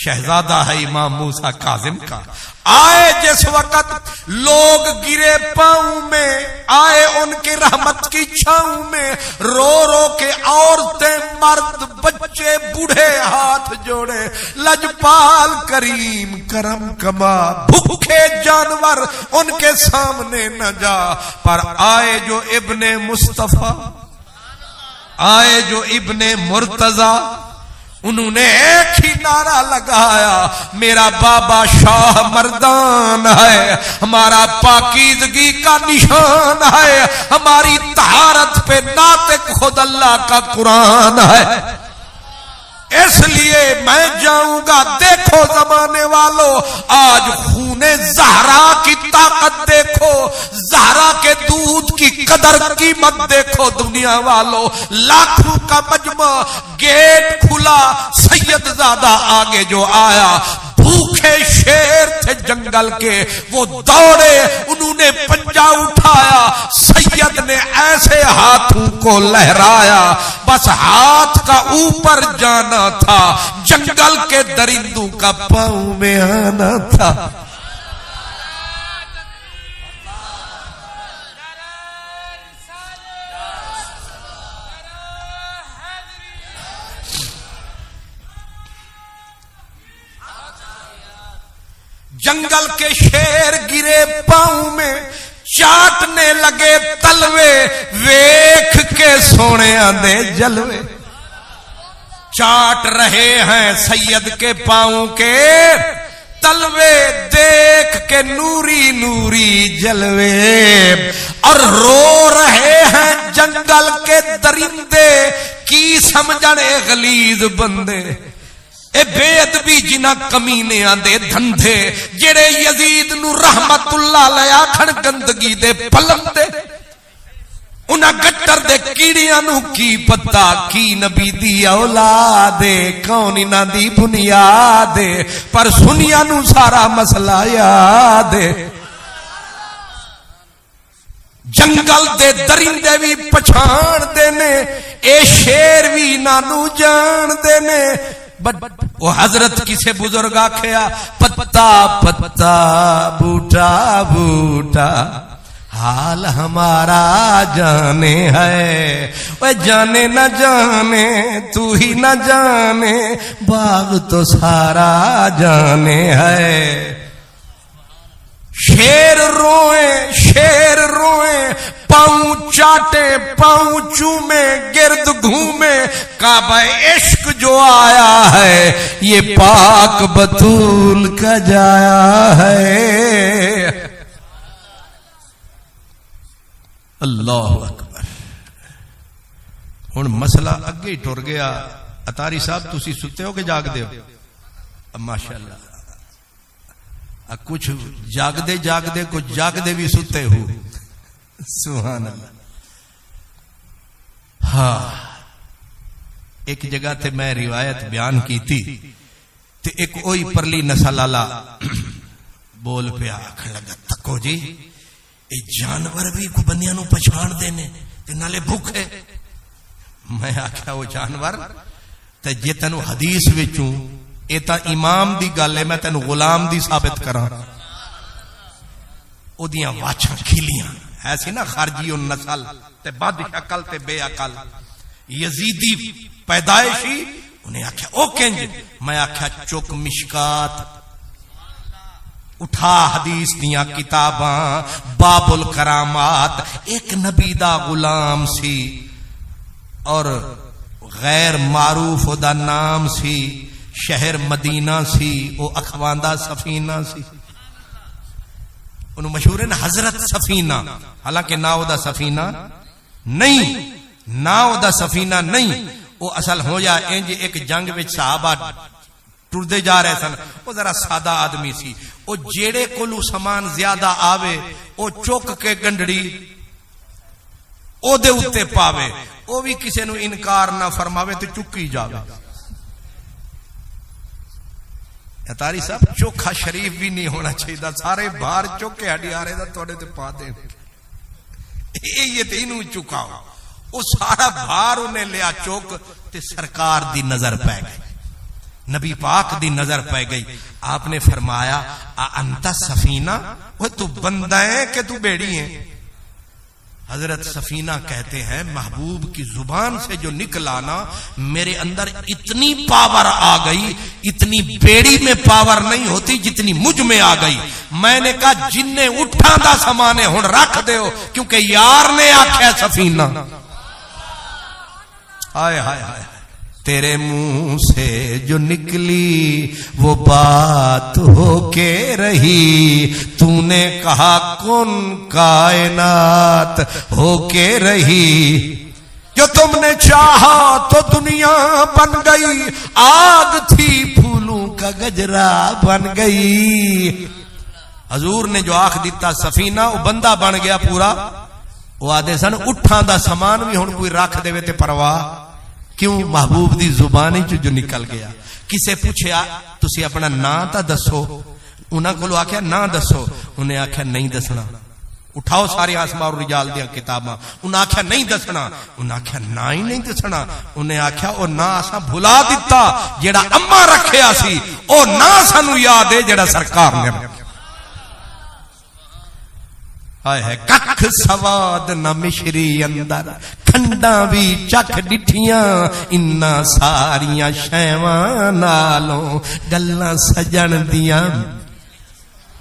شہزادہ ہے امام موسیٰ کاظم کا، آئے جس وقت لوگ گرے پاؤں میں، آئے ان کی رحمت کی چھاؤں میں، رو رو کے عورتیں مرد بچے بوڑھے ہاتھ جوڑے، لجپال کریم کرم کما، بھوکے جانور ان کے سامنے نہ جا، پر آئے جو ابن مصطفیٰ، آئے جو ابن مرتضی، انہوں نے ایک ہی نعرہ لگایا، میرا بابا شاہ مردان ہے، ہمارا پاکیزگی کا نشان ہے، ہماری طہارت پہ ناطق خود اللہ کا قرآن ہے، اس لیے میں جاؤں گا۔ دیکھو زمانے والوں، آج خون زہرا کی طاقت دیکھو، زہرا کے دودھ کی قدر قیمت دیکھو دنیا والوں، لاکھوں کا مجمع، گیٹ کھلا، سید زادہ آگے جو آیا، بھوکے شیر تھے جنگل کے، وہ دوڑے، انہوں نے پنجہ اٹھایا، سید نے ایسے ہاتھوں کو لہرایا، بس ہاتھ کا اوپر جانا تھا، جنگل کے درندوں کا پاؤں میں آنا تھا۔ جنگل کے شیر گرے پاؤں میں، چاٹنے لگے تلوے، ویکھ کے سونے آندے جلوے، چاٹ رہے ہیں سید کے پاؤں کے تلوے، دیکھ کے نوری نوری جلوے، اور رو رہے ہیں جنگل کے درندے، کی سمجھنے غلیظ بندے، اے بے ادبی جنہ کمینے آندے دھندے، جڑے یزید نو رحمت اللہ علیہ آکھن گندگی دے پلندے، انہاں گٹر دے کیڑیاں نو کی پتا، کی نبی دی اولاد، کون انہاں دی بنیاد، پر سنیا نو سارا مسئلہ یاد۔ جنگل دے درندے بھی پچھان دے نے، اے شیر بھی نانو جان دے نے۔ وہ حضرت کسے بزرگ آکھیا پتا پتا بوٹا بوٹا حال ہمارا جانے ہے، وہ جانے نہ جانے تو ہی نہ جانے باغ تو سارا جانے ہے۔ شیر روئیں پاؤں چاٹے پاؤں چومے گرد گھومے، کعبہ عشق جو آیا ہے یہ پاک بطول کا جایا ہے۔ اللہ اکبر۔ ہن مسئلہ اگے ہی ٹر گیا۔ اتاری صاحب تسی ستے ہو کہ جاگ دے ہو؟ ماشاءاللہ کچھ جاگ دے کچھ جاگ دے بھی ستے ہو، سبحان اللہ۔ ہاں ایک جگہ تے میں روایت بیان کی تھی تے ایک اوئی پرلی نسل والا بول پیا آکھن لگا تکو جی اے جانور بھی کو بندیاں نو پہچان دینے تے نالے بھوکے۔ میں آکھیا وہ جانور تے جے تینو حدیث وچوں اے تا امام دی گل ہے، میں تینو غلام دی ثابت کراں۔ او دیاں واچھاں کھلیاں ایسی نا خارجی النسل تے بد شکل تے بے عقل یزیدی پیدائشی، انہیں آکھیا او کنج؟ میں آکھیا چک مشکات اٹھا حدیث دیاں کتاباں باب الکرامات، ایک نبی دا غلام سی اور غیر معروف دا نام سی، شہر مدینہ سی، او اخواندہ سفینہ سی، انہوں مشہور ہے نا حضرت سفینہ، حالانکہ ناؤ دا سفینہ نہیں، ناؤ دا سفینہ نہیں، وہ اصل ہو جا انج ایک جنگ وچ صحابہ ٹردے جا رہے سن، وہ ذرا سادہ آدمی سی، وہ جیڑے کولو سامان زیادہ آوے وہ چوک کے گنڈڑی او دے اتے پاوے، وہ بھی کسی نو انکار نہ فرماوے تو چکی جاوے۔ اتاری صاحب چوکھا شریف بھی نہیں ہونا چاہیے، سارے باہر چوکے ہڈی آ رہے تھوڑے تے پا دے یہ تینوں چکاؤ، وہ سارا بھار انہیں لیا چوک تے سرکار دی نظر پہ گئی، نبی پاک دی نظر پہ گئی۔ آپ نے فرمایا انت سفینہ، وہ تو بندہ ہے کہ تو بیڑی ہے؟ حضرت سفینہ کہتے ہیں محبوب کی زبان سے جو نکلا نا میرے اندر اتنی پاور آ گئی، اتنی بیڑی میں پاور نہیں ہوتی جتنی مجھ میں آ گئی۔ میں نے کہا جن نے اٹھا دا سمانے ہن رکھ دے ہو، کیونکہ یار نے آکھیا سفینہ۔ ہائے ہائے ہائے، تیرے منہ سے جو نکلی وہ بات ہو کے رہی، تو نے کہا کن کائنات ہو کے رہی، جو تم نے چاہا تو دنیا بن گئی، آگ تھی پھولوں کا گجرا بن گئی۔ حضور نے جو آنکھ دیتا سفینہ وہ بندہ بن گیا پورا۔ وہ آدھے سن اٹھاں دا سامان بھی ہن کوئی رکھ دے تے پرواہ کیوں؟ محبوب دی زبانی جو نکل گیا۔ کسے پوچھیا تسی اپنا نام تا دسو، انہاں کولو آکھیا نام دسو، انہیں آکھیا نہیں دسنا۔ اٹھاؤ سارے آسماء اور رجال دیاں کتاباں، انہیں آکھیا نہیں دسنا، انہیں آکھیا نا ہی نہیں دسنا۔ انہیں آکھیا او نا اساں بھلا دیتا جیڑا اما رکھیا سی، او نا سانو یاد ہے جیڑا سرکار نے رکھیا۔ آئے ہے ککھ سواد نہ مشری اندر، کھنڈا بھی چکھ ڈٹھیاں، انہاں ساریاں شیواں نالوں گلاں سجن دیاں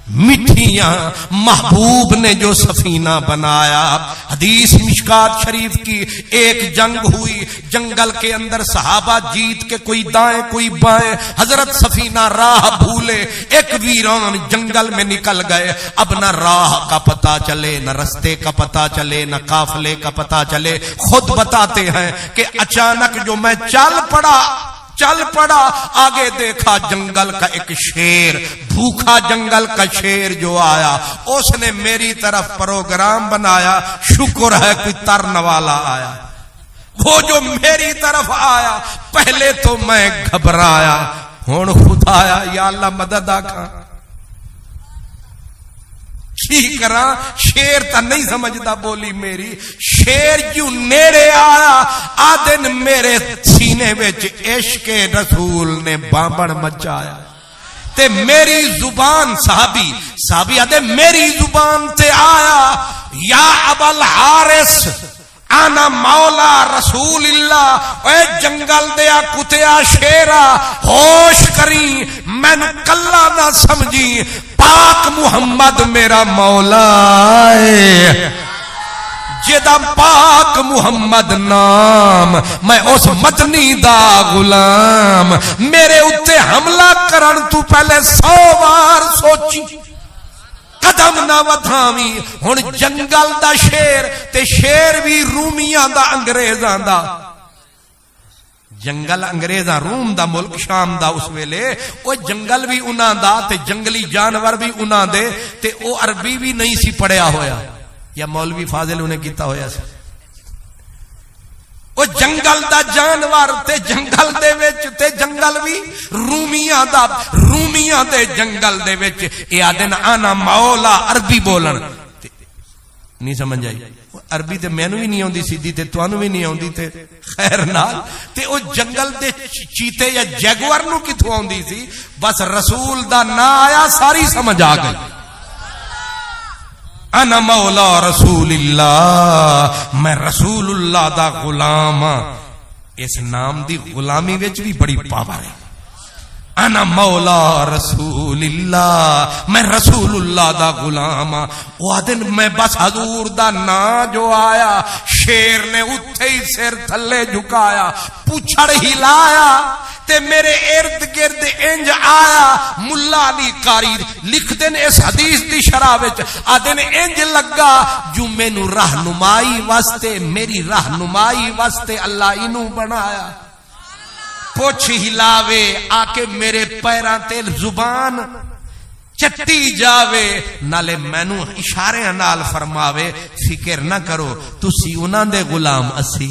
مٹھیاں۔ محبوب نے جو سفینہ بنایا، حدیث مشکات شریف کی ایک جنگ ہوئی، جنگل کے اندر صحابہ جیت کے کوئی دائیں کوئی بائیں، حضرت سفینہ راہ بھولے، ایک ویران جنگل میں نکل گئے۔ اب نہ راہ کا پتہ چلے، نہ رستے کا پتہ چلے، نہ قافلے کا پتہ چلے۔ خود بتاتے ہیں کہ اچانک جو میں چل پڑا آگے دیکھا جنگل کا ایک شیر، بھوکا جنگل کا شیر جو آیا، اس نے میری طرف پروگرام بنایا، شکر ہے کوئی ترن والا آیا۔ وہ جو میری طرف آیا پہلے تو میں گھبرایا، ہن خدایا یا اللہ مدد آکھا۔ کی کرا شیر تا نہیں سمجھدا بولی میری شیر جو نیڑے آیا آدن میرے سینے وچ عشق رسول نے بامبڑ مچایا تے میری زبان صحابی آدھے میری زبان تے آیا یا ابا الحارث انا مولا رسول اللہ اے جنگل دیا کتیا شیرا ہوش کری میں کلا نہ سمجھی پاک محمد میرا مولا ہے جدا پاک محمد نام میں اس مدنی دا غلام میرے اتے حملہ کرن تو پہلے 100 بار سوچی قدم نہ ودھاویں ہن جنگل دا شیر تے شیر بھی رومیاں دا انگریزاں دا جنگل انگریزاں روم دا ملک شام دا اس ویلے وہ جنگل بھی انہاں دا تے جنگلی جانور بھی انہاں دے تے او عربی بھی نہیں سی پڑھیا ہویا یا مولوی فاضل انہیں کیتا ہویا سی وہ جنگل دا جانور تے جنگل دے وچ تے جنگل بھی رومیاں دے جنگل دے وچ اے آدن آنا مولا عربی بولن نہیں سمجھ آئی عربی تے مینوں بھی نہیں ہوندی سیدھی تے تانوں بھی نہیں ہوندی تے خیر نال تے او جنگل دے چیتے یا جیگوار نو کتھوں ہوندی سی بس رسول دا نا آیا ساری سمجھ آ گئی انا مولا رسول اللہ میں رسول اللہ دا غلام اس نام دی غلامی وچ بھی بڑی پاور ہے انا مولا رسول اللہ میں رسول اللہ دا غلام وہ دن میں بس حضور دا نا جو آیا شیر نے اتھے ہی سر تھلے جھکایا پوچھڑ ہلایا تے میرے ارد گرد انج آیا ملا علی قاری لکھ دن اس حدیث دی شرح وچ آدن انج لگا جو مینوں رہنمائی واسطے میری رہنمائی واسطے اللہ انہوں بنایا پوچھ ہلاوے آکے میرے پیراں تے زبان چٹی جاوے نالے مینوں اشارے نال فرماوے فکر نہ کرو تسی انہاں دے غلام اسی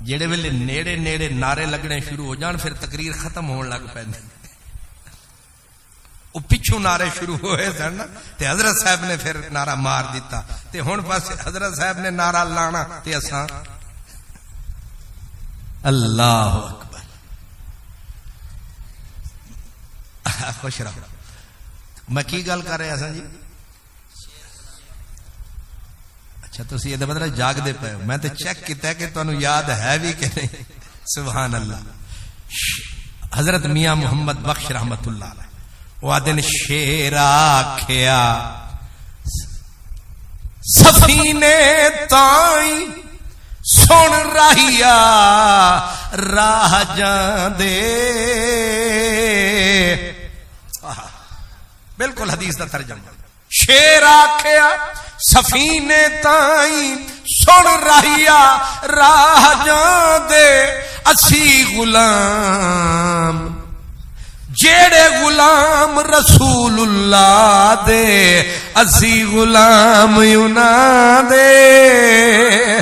جڑے ویلے نیڑے نیڑے نعرے لگنے شروع ہو جان پھر تقریر ختم ہون لگ پیندی وہ پچھو نعرے شروع ہوئے سن تے حضرت صاحب نے پھر نعرہ مار دیتا تے ہن پاس حضرت صاحب نے نعرہ لانا تے اساں اللہ اکبر خوش رہو میں کی گل کر رہا سا جی اچھا تسی یہ مطلب جاگ دے پے میں تے چیک کیتا ہے کہ تانوں یاد ہے بھی کہ نہیں سبحان اللہ حضرت میاں محمد بخش رحمت اللہ علیہ وہ دن شیر آکھیا سفینے تائیں سن رہیا راہ جان دے بالکل حدیث دا ترجمہ شیر آکھیا سفینے تائیں سن رہیا راہ جان دے اسی غلام جیڑے غلام رسول اللہ دے اسی غلام یونا دے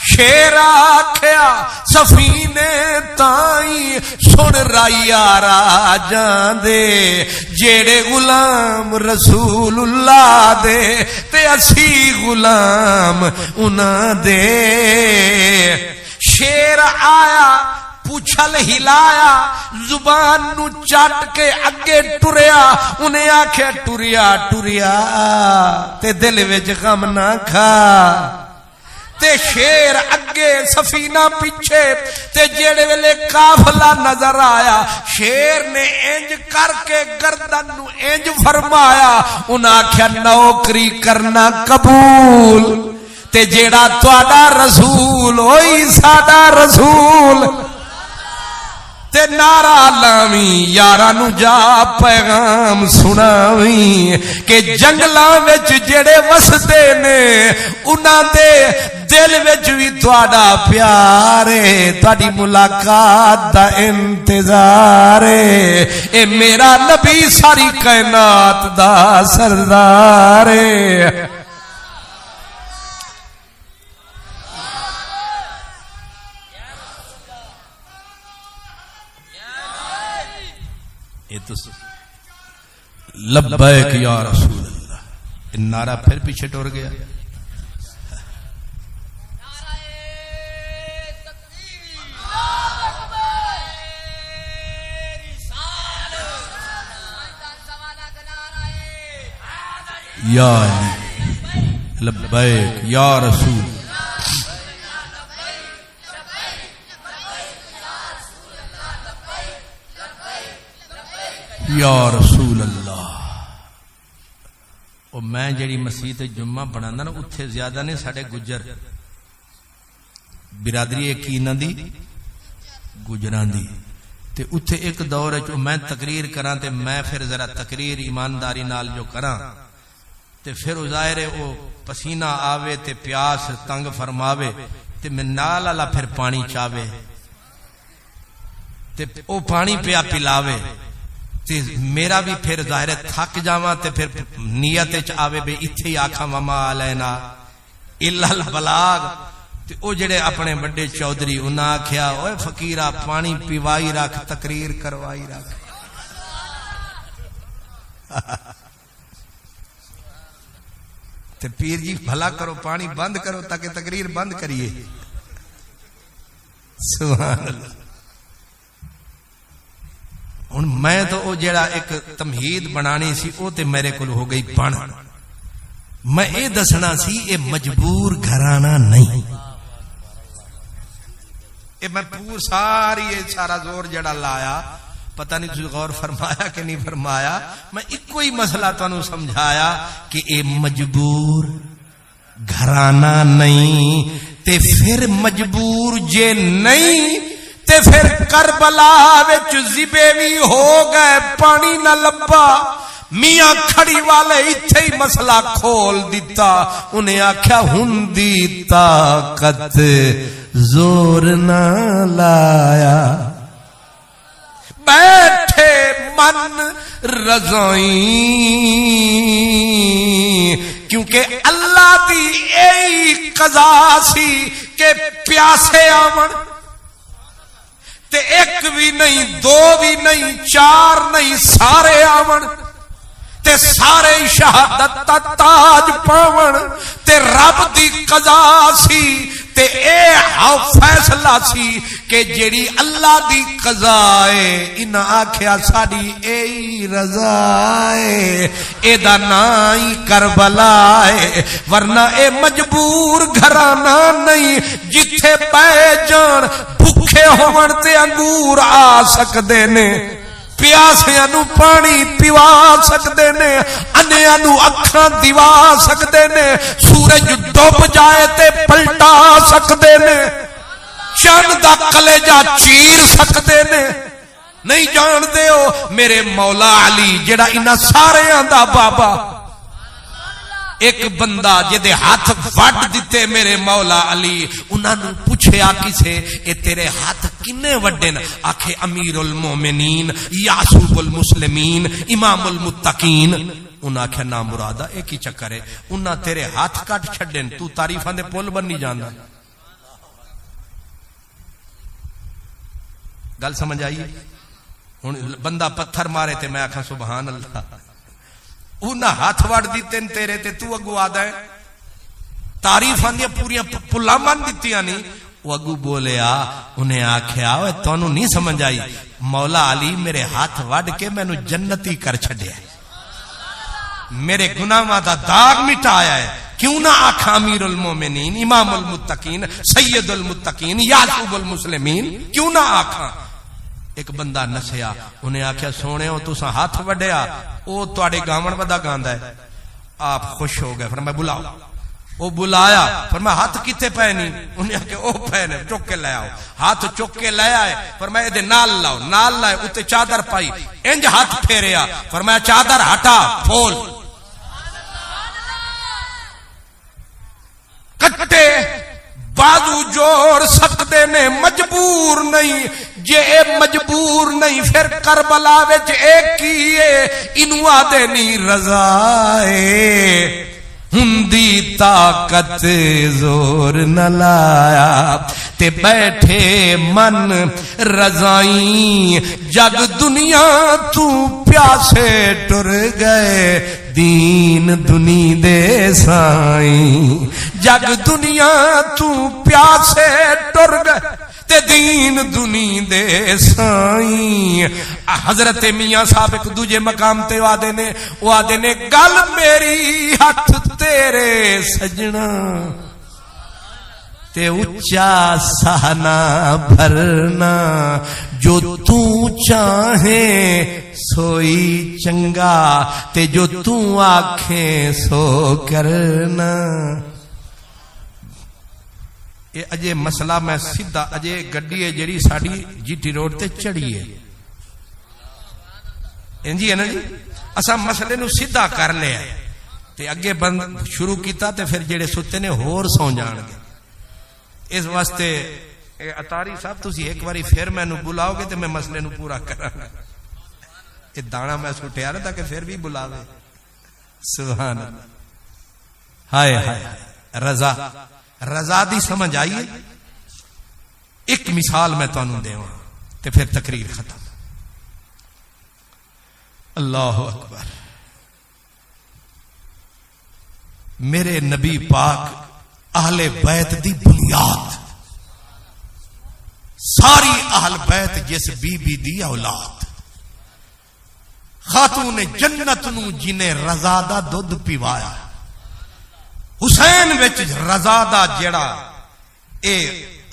شیر آکھیا سفینے تائیں سن رائیا راجاں دے جیڑے غلام رسول اللہ دے تے اسی غلام انہ دے شیر آیا پوچھل ہلایا زبان نو چٹ کے اگے ٹریا انہیں آکھے ٹریا ٹریا تے دل وچ غم نہ کھا تے شیر اگے سفینہ پیچھے تے جیڑے ویلے قافلہ نظر آیا شیر نے انج کر کے گردن نو انج فرمایا انہاں آکھیا نوکری کرنا قبول تے جیڑا تہاڈا رسول ہوئی ساڈا رسول تے نعرہ لاویں یاراں نو جا پیغام سناویں کہ جنگلاں وچ جڑے وسدے نے انہاں دے دل وچ وی تہاڈا پیار ہے تہاڈی ملاقات دا انتظار ہے اے میرا نبی ساری کائنات دا سردار ہے یہ تو لبیک یا رسول اللہ، نعرہ پھر پیچھے ٹور گیا. یا علی لبیک یا رسول، یا رسول اللہ. اور میں جڑی مسجد جمعہ بنانا نا اتھے زیادہ نہیں ساڑے گجر برادری ایک ہی نہ دی گجران دی تے اتھے ایک دور ہے جو میں تقریر کراں تے میں پھر ذرا تقریر ایمانداری نال جو کراں تے پھر ظاہر ہے وہ پسینہ آوے تے پیاس تنگ فرماوے تے میں نال والا پھر پانی چاوے تے او پانی پیا پلاوے تے میرا بھی پھر ظاہر ہے تھک جاواں تے پھر نیت وچ آوے بے ایتھے ہی آکھاں وما علینا الا البلاغ. تے او جڑے اپنے بڑے چودھری انہاں آکھیا اوے فقیرا پانی پیوائی رکھ تقریر کروائی رکھ. تے پیر جی بھلا کرو پانی بند کرو تاکہ تقریر بند کریے. سبحان اللہ. ہن میں تو او جڑا ایک تمہید بنانی سی او تے میرے کول ہو گئی بن. میں اے دسنا سی اے مجبور گھرانہ نہیں. اے میں پور سارا زور جڑا لایا پتہ نہیں تسی غور فرمایا کہ نہیں فرمایا. میں ایک کوئی مسئلہ تانوں سمجھایا کہ اے مجبور گھرانہ نہیں. تے پھر مجبور جے نہیں تے پھر کربلا وچ ذبیوی ہو گئے پانی نہ لبا. میاں کھڑی والے ایتھے ہی مسئلہ کھول دیتا. انہیں آکھیا ہندی طاقت زور نہ لایا بیٹھے من رضائیں کیونکہ اللہ دی ای قضا سی کہ پیاسے آمن تے ایک بھی نہیں دو بھی نہیں چار نہیں سارے آمن تے سارے شہادت تا تاج پاون تے رب دی قضا سی تے اے فیصلہ سی کہ جیڑی اللہ دی قضا ہے انہاں آکھیا ساڈی اے رضا ہے اے دا نام ہی کربلا ہے. ورنہ اے مجبور گھرانہ نہیں جتھے پے جان بھکھے ہون تے انگور آ سکدے نے پیاسیاں نو پانی پیوا سکدے نے انیاں نو اکھاں دیوا سکدے نے سورج ڈوب جائے تے پلٹا سکدے نے چند دا کلیجہ چیر سکدے نے. نہیں جان دے ہو میرے مولا علی جڑا انہاں سارے دا بابا ایک بندہ جدے ہاتھ وڈ دیتے میرے مولا علی انہاں نو پوچھیا کسے اے تیرے ہاتھ کنے وڈن آکھے امیر المومنین یعصوب المسلمین امام المتقین. انہاں آکھیا نا مرادہ ایک ہی چکر ہے انہاں تیرے ہاتھ کٹ چھڈن تو تعریفاں دے پل بن نہیں جاندا. گل سمجھ آئی. ہن بندہ پتھر مارے تے میں آکھاں سبحان اللہ انہاں ہاتھ وڑ دیتے تیرے تے تو اگو آدھا ہے تعریف آندیا پوریاں پلا من دیتیاں نہیں. وہ اگو بولیا انہیں آکھیا تانوں نہیں سمجھ آئی مولا علی میرے ہاتھ وڑ کے مینوں جنتی کر چھڈیا ہے میرے گناہاں دا داغ مٹایا ہے. کیوں نہ آکھا امیر المومنین امام المتقین سید المتقین یعصوب المسلمین کیوں نہ آکھا. ایک بندہ نسیا انہیں آکھیا سونے ہو تساں ہاتھ وڈیا او تواڈے گاون ودا گاندا ہے. آپ خوش ہو گئے فرمایا بلاؤ. او بلایا فرمایا ہاتھ کتے پے نہیں انہیں آکھیا او پے نے چک کے لے آؤ. ہاتھ چک کے لے آئے فرمایا دے نال لاؤ نال لائے اوتے چادر پائی انج ہاتھ پھیریا فرمایا چادر ہٹا پھول کٹے بازو جوڑ سکتے نے مجبور نہیں. جے اے مجبور نہیں پھر کربلا وچ ایک ہی ہے انو آدے نہیں رضا ہے ہندی طاقت زور نہ لایا تے بیٹھے من رضائیں جگ دنیا تو پیاسے ٹر گئے دین دنی دے سائیں جگ دنیا تو پیاسے ٹر گئے تے دین دنی دے سائیں حضرت میاں صاحب ایک دوجے مقام تے وعدے نے گل میری ہاتھ تیرے سجنا تے اچا سہنا بھرنا جو تو چاہے سوئی چنگا تے جو تو آکھیں سو کرنا یہ اجے مسئلہ میں سیدھا اجے گڈی ہے جڑی ساڈی جی ٹی روڈ تے چڑھی ہے انجی ہے نا جی اساں مسئلے نو سیدھا کر لیا تے اگے بند شروع کیتا تے پھر جڑے ستے نے ہور سو جان گے اس واسطے اتاری صاحب تسی ایک باری پھر مینوں بلاؤ گے تے میں مسئلے نو پورا کراں گا یہ دانا میں سٹیا رہا تاکہ پھر بھی بلاوے سبحان اللہ ہائے ہائے رضا رضا دی سمجھ آئیے ایک مثال میں تانوں دیواں تے پھر تقریر ختم اللہ اکبر میرے نبی پاک اہل بیت دی بنیاد ساری اہل بیت جس بی بی دی اولاد خاتون جنت نو جنہیں رضا دا دودھ پیوایا حسین وچ رضا دا جڑا اے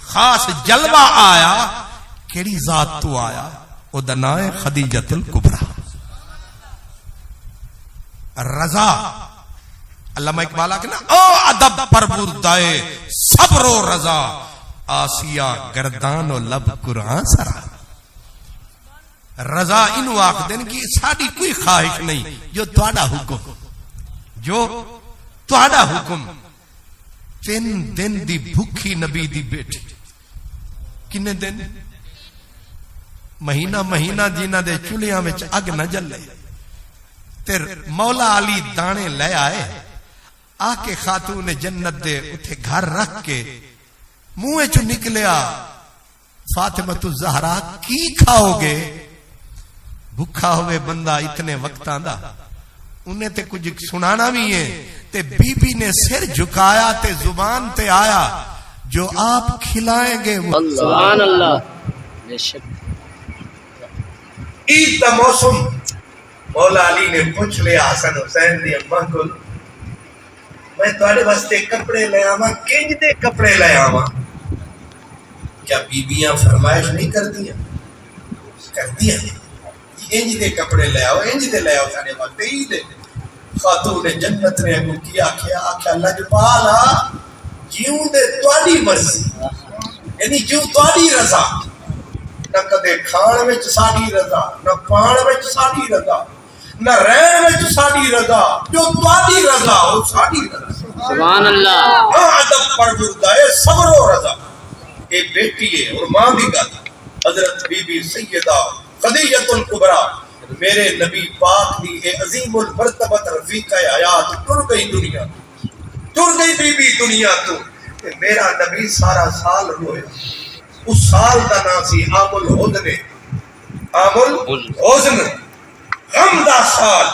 خاص جلوہ آیا کیڑی ذات تو آیا او دا نام ہے خدیجۃ الکبریٰ رضا علامہ اقبال کہنا او ادب پر بردائے صبر و رضا آسیہ گردان و لب قرآن سرا رضا انو آخ دین کی ساڑی کوئی خواہش نہیں جو تواڈا حکم جو تواڈا حکم 3 دن دی بھوکھی نبی دی بیٹی کنے دن مہینہ جنہ دے چولیاں وچ اگ نہ جلے تیر مولا علی دانے لے آئے آ کے خاتون جنت دے اتھے گھر رکھ کے منہ چ نکلیا فاطمہ الزہرا کی کھاؤ گے بھوکا ہوئے بندہ اتنے وقتاں دا انہیں تے کچھ سنانا بھی ہے تے بی بی نے سر جھکایا تے زبان تے آیا جو آپ کھلائیں گے سبحان اللہ عید دا موسم مولا علی نے پوچھ لیا حسن حسین دی اماں کو میں تواڈے واسطے کپڑے لے آواں کنج دے کپڑے لے آواں کیا بیبیاں فرمائش نہیں کردیاں کردیاں انج دے کپڑے لے آؤ انج دے لے آؤ ساڈے واسطے عید خاتون جنت نے اگوں کی آکھیا لجپالا جیوں دے تواڈی مرضی یعنی جو تواڈی رضا نہ کدے کھان وچ ساڈی رضا نہ پان وچ ساڈی رضا نہ رہن وچ ساڈی رضا جو تواڈی رضا او ساڈی رضا سبحان اللہ ادب پر بردائے صبر و رضا اے بیٹی ہے اور ماں دی گل حضرت بی بی سیدہ خدیجۃ الکبریٰ میرے نبی پاک دی اے عظیم المرتبت رفیقہ حیات ٹر گئی دنیا ٹر گئی بی بی دنیا تو کہ میرا نبی سارا سال رویا اس سال دا نام سی عام الحزن عام الحزن غم دا سال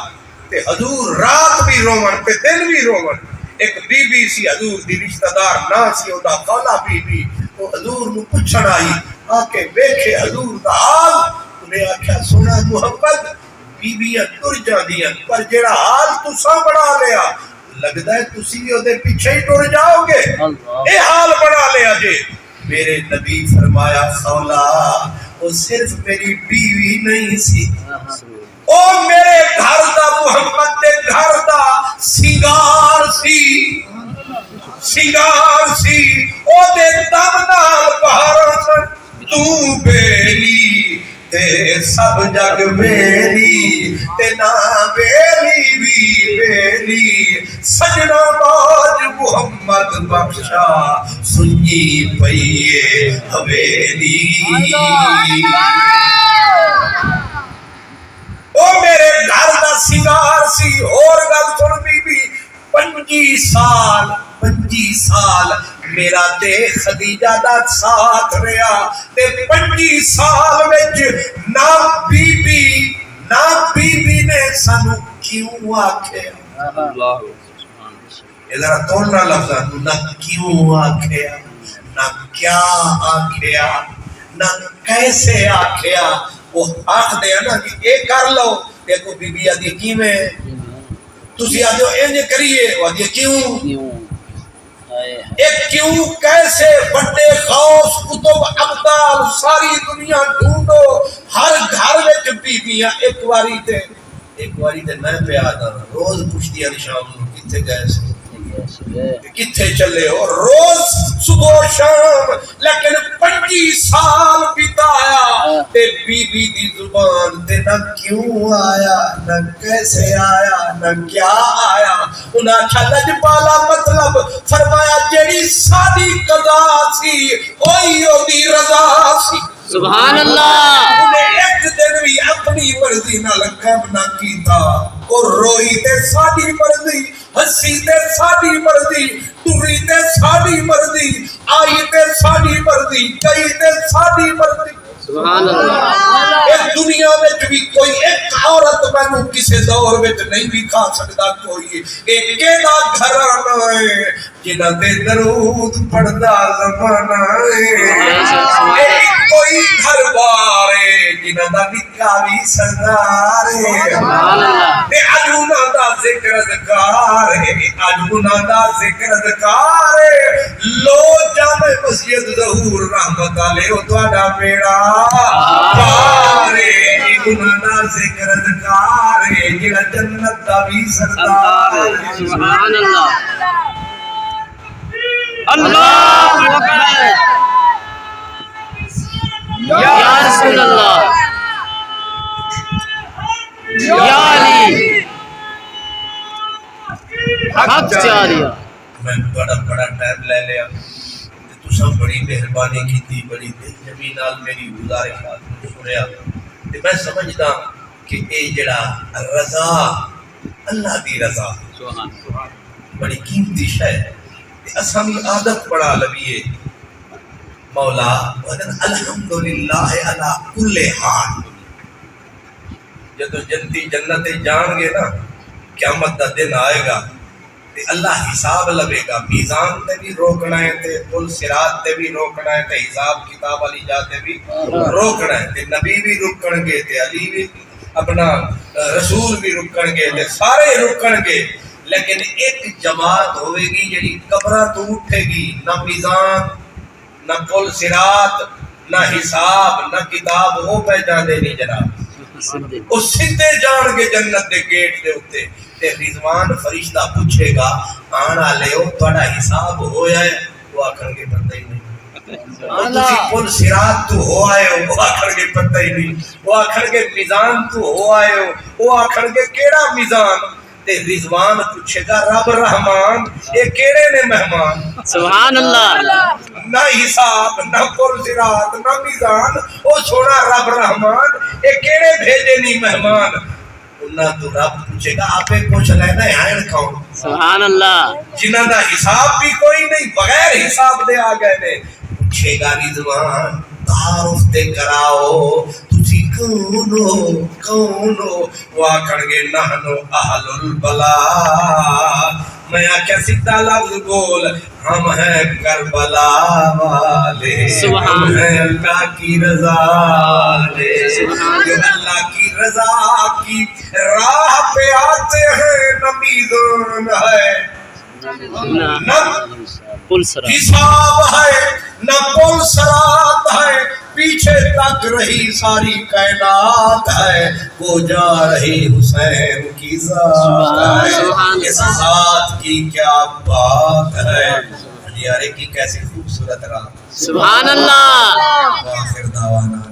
تے حضور رات بھی رومن تے دن بھی رومن ایک بی بی سی حضور دی رشتہ دار نہ سی او دا خولا بی بی وہ حضور نو پوچھن آئی آ کے ویکھے حضور دا حال انہیں آکھیا سنا محمد بیبیاں ٹر جاندیاں پر جڑا حال تساں بنا لیا لگدا ہے تسی بھی اودے پیچھے ہی ٹر جاؤ گے اے حال بنا لیا جے میرے نبی فرمایا خولا وہ صرف میری بیوی نہیں سی او میرے گھر دا محمد دے گھر دا سنگار سی او دے دم نال بہار سن تو بیلی تے سب جگ بیلی تے نا بیلی بھی بیلی سجنا باج محمد بخشا سنی پئیے حویلی او میرے گھر دا سنگار سی اور گل سن بی بی 25 سال میرا تے خدیجہ دا ساتھ رہا تے 25 سال وچ نہ بی بی نے سانو کیوں آکھیا ادھر تولنا لفظاں نہ کیوں آکھیا نہ کیا آکھیا نہ کیسے آکھیا وہ آکھ دے نا کہ اے کر لو دیکھو بی بی آدھی کیویں تسی آدھو انج کریے وہ آدھی کیوں ایک کیوں کیسے بڑے غوث کتب ابدال ساری دنیا ڈھونڈو ہر گھر وچ بیبیاں ایک واری تے میں پہ آتا روز پوچھتی ہے شام کو کتنے گئے سے کتنے چلے ہو روز صبح و شام لیکن 25 سال بتایا تے بی بی دی زبان تے نہ کیوں آیا نہ کیسے آیا نہ کیا آیا انہاں اچھا لجپالا مطلب فرمایا جیڑی ساری قضا سی اوہی دی رضا سی سبحان اللہ انہیں ایک دن بھی اپنی مرضی نہ کم نہ کیتا اور روئی تے ساری مرضی ہسی تے ساری مرضی ٹری تے ساری مرضی آئی تے ساری مرضی کئی تے ساری مرضی سبحان اللہ اس دنیا میں بھی کوئی ایک عورت مینوں کسی دور میں نہیں بھی کھا سکتا کوئی ایک کیڑا گھرانہ ہے جنہاں تے درود پڑھدا زمانہ ہے ایک کوئی گھر بار ہے جنہاں دا نکاح وی سردار ہے سبحان اللہ تے اج انہاں دا ذکر اذکار ہے اج انہاں دا ذکر اذکار ہے لو جامع مسجد ظہور رحمت علیہ تہاڈا بیڑا پارے انہاں دا ذکر اذکار ہے جڑا جنت دا وی سردار ہے سبحان اللہ اللہ اکبر یا رسول اللہ یا علی حق چاریا میں بڑا ٹائم لے لیا تساں بڑی مہربانی کیتی بڑی دل جمی نال میری گزارشات سنیا تے میں سمجھدا کہ اے جڑا رضا اللہ دی رضا بڑی قیمتی شے ہے اساں بھی عادت پڑا لویے مولا الحمدللہ علی کل حال جدو جنتی جنت جان گے نا قیامت دا دن آئے گا تے اللہ حساب لوے گا میزان تے بھی روکنا ہے تے پل صراط تے بھی روکنا ہے تے حساب کتاب علی جاتے بھی روکنا ہے تے نبی بھی رکن گے تے علی بھی اپنا رسول بھی رکن گے تے سارے رکن گے لیکن ایک جماعت ہوئے گی جڑی قبراں تو اٹھے گی نہ میزان نہ پل صراط نہ حساب نہ کتاب وہ پہ جانے نہیں جناب وہ سیدھے جان گے جنت دے گیٹ دے اوتے تے رضوان فرشتہ پوچھے گا آنا لےو تہاڈا حساب ہویا ہے وہ آکھن گے پتہ ہی نہیں تسی پل صراط تو ہو آئے ہو وہ آکھن گے پتہ ہی نہیں وہ آکھن گے میزان تو ہو آئے ہو وہ آکھن گے کیڑا میزان تے رضوان پوچھے گا رب رحمان اے کیڑے نے مہمان سبحان اللہ نہ حساب نہ پل صراط نہ میزان او سونا رب رحمان اے کیڑے بھیجے نہیں مہمان انہاں تو رب پوچھے گا آپے کچھ لینا ہے ہائن کھاؤ سبحان اللہ جنہاں دا حساب بھی کوئی نہیں بغیر حساب دے آ گئے نے پوچھے گا رضوان تعارف تے کراؤ تسی کون ہو وہ آکھن گے نحنو اہل البلا میں آکھیا سیدھا لفظ بول ہم ہیں کربلا والے ہم ہیں اللہ کی رضا والے جو اللہ کی رضا کی راہ پہ آتے ہیں نہ میزان ہے نہ حساب ہے نہ پل صراط ہے پیچھے تک رہی ساری کائنات ہے وہ جا رہی حسین کی ذات ہے اس ذات کی کیا بات ہے یارے کی کیسی خوبصورت رات سبحان اللہ آخر دعوانا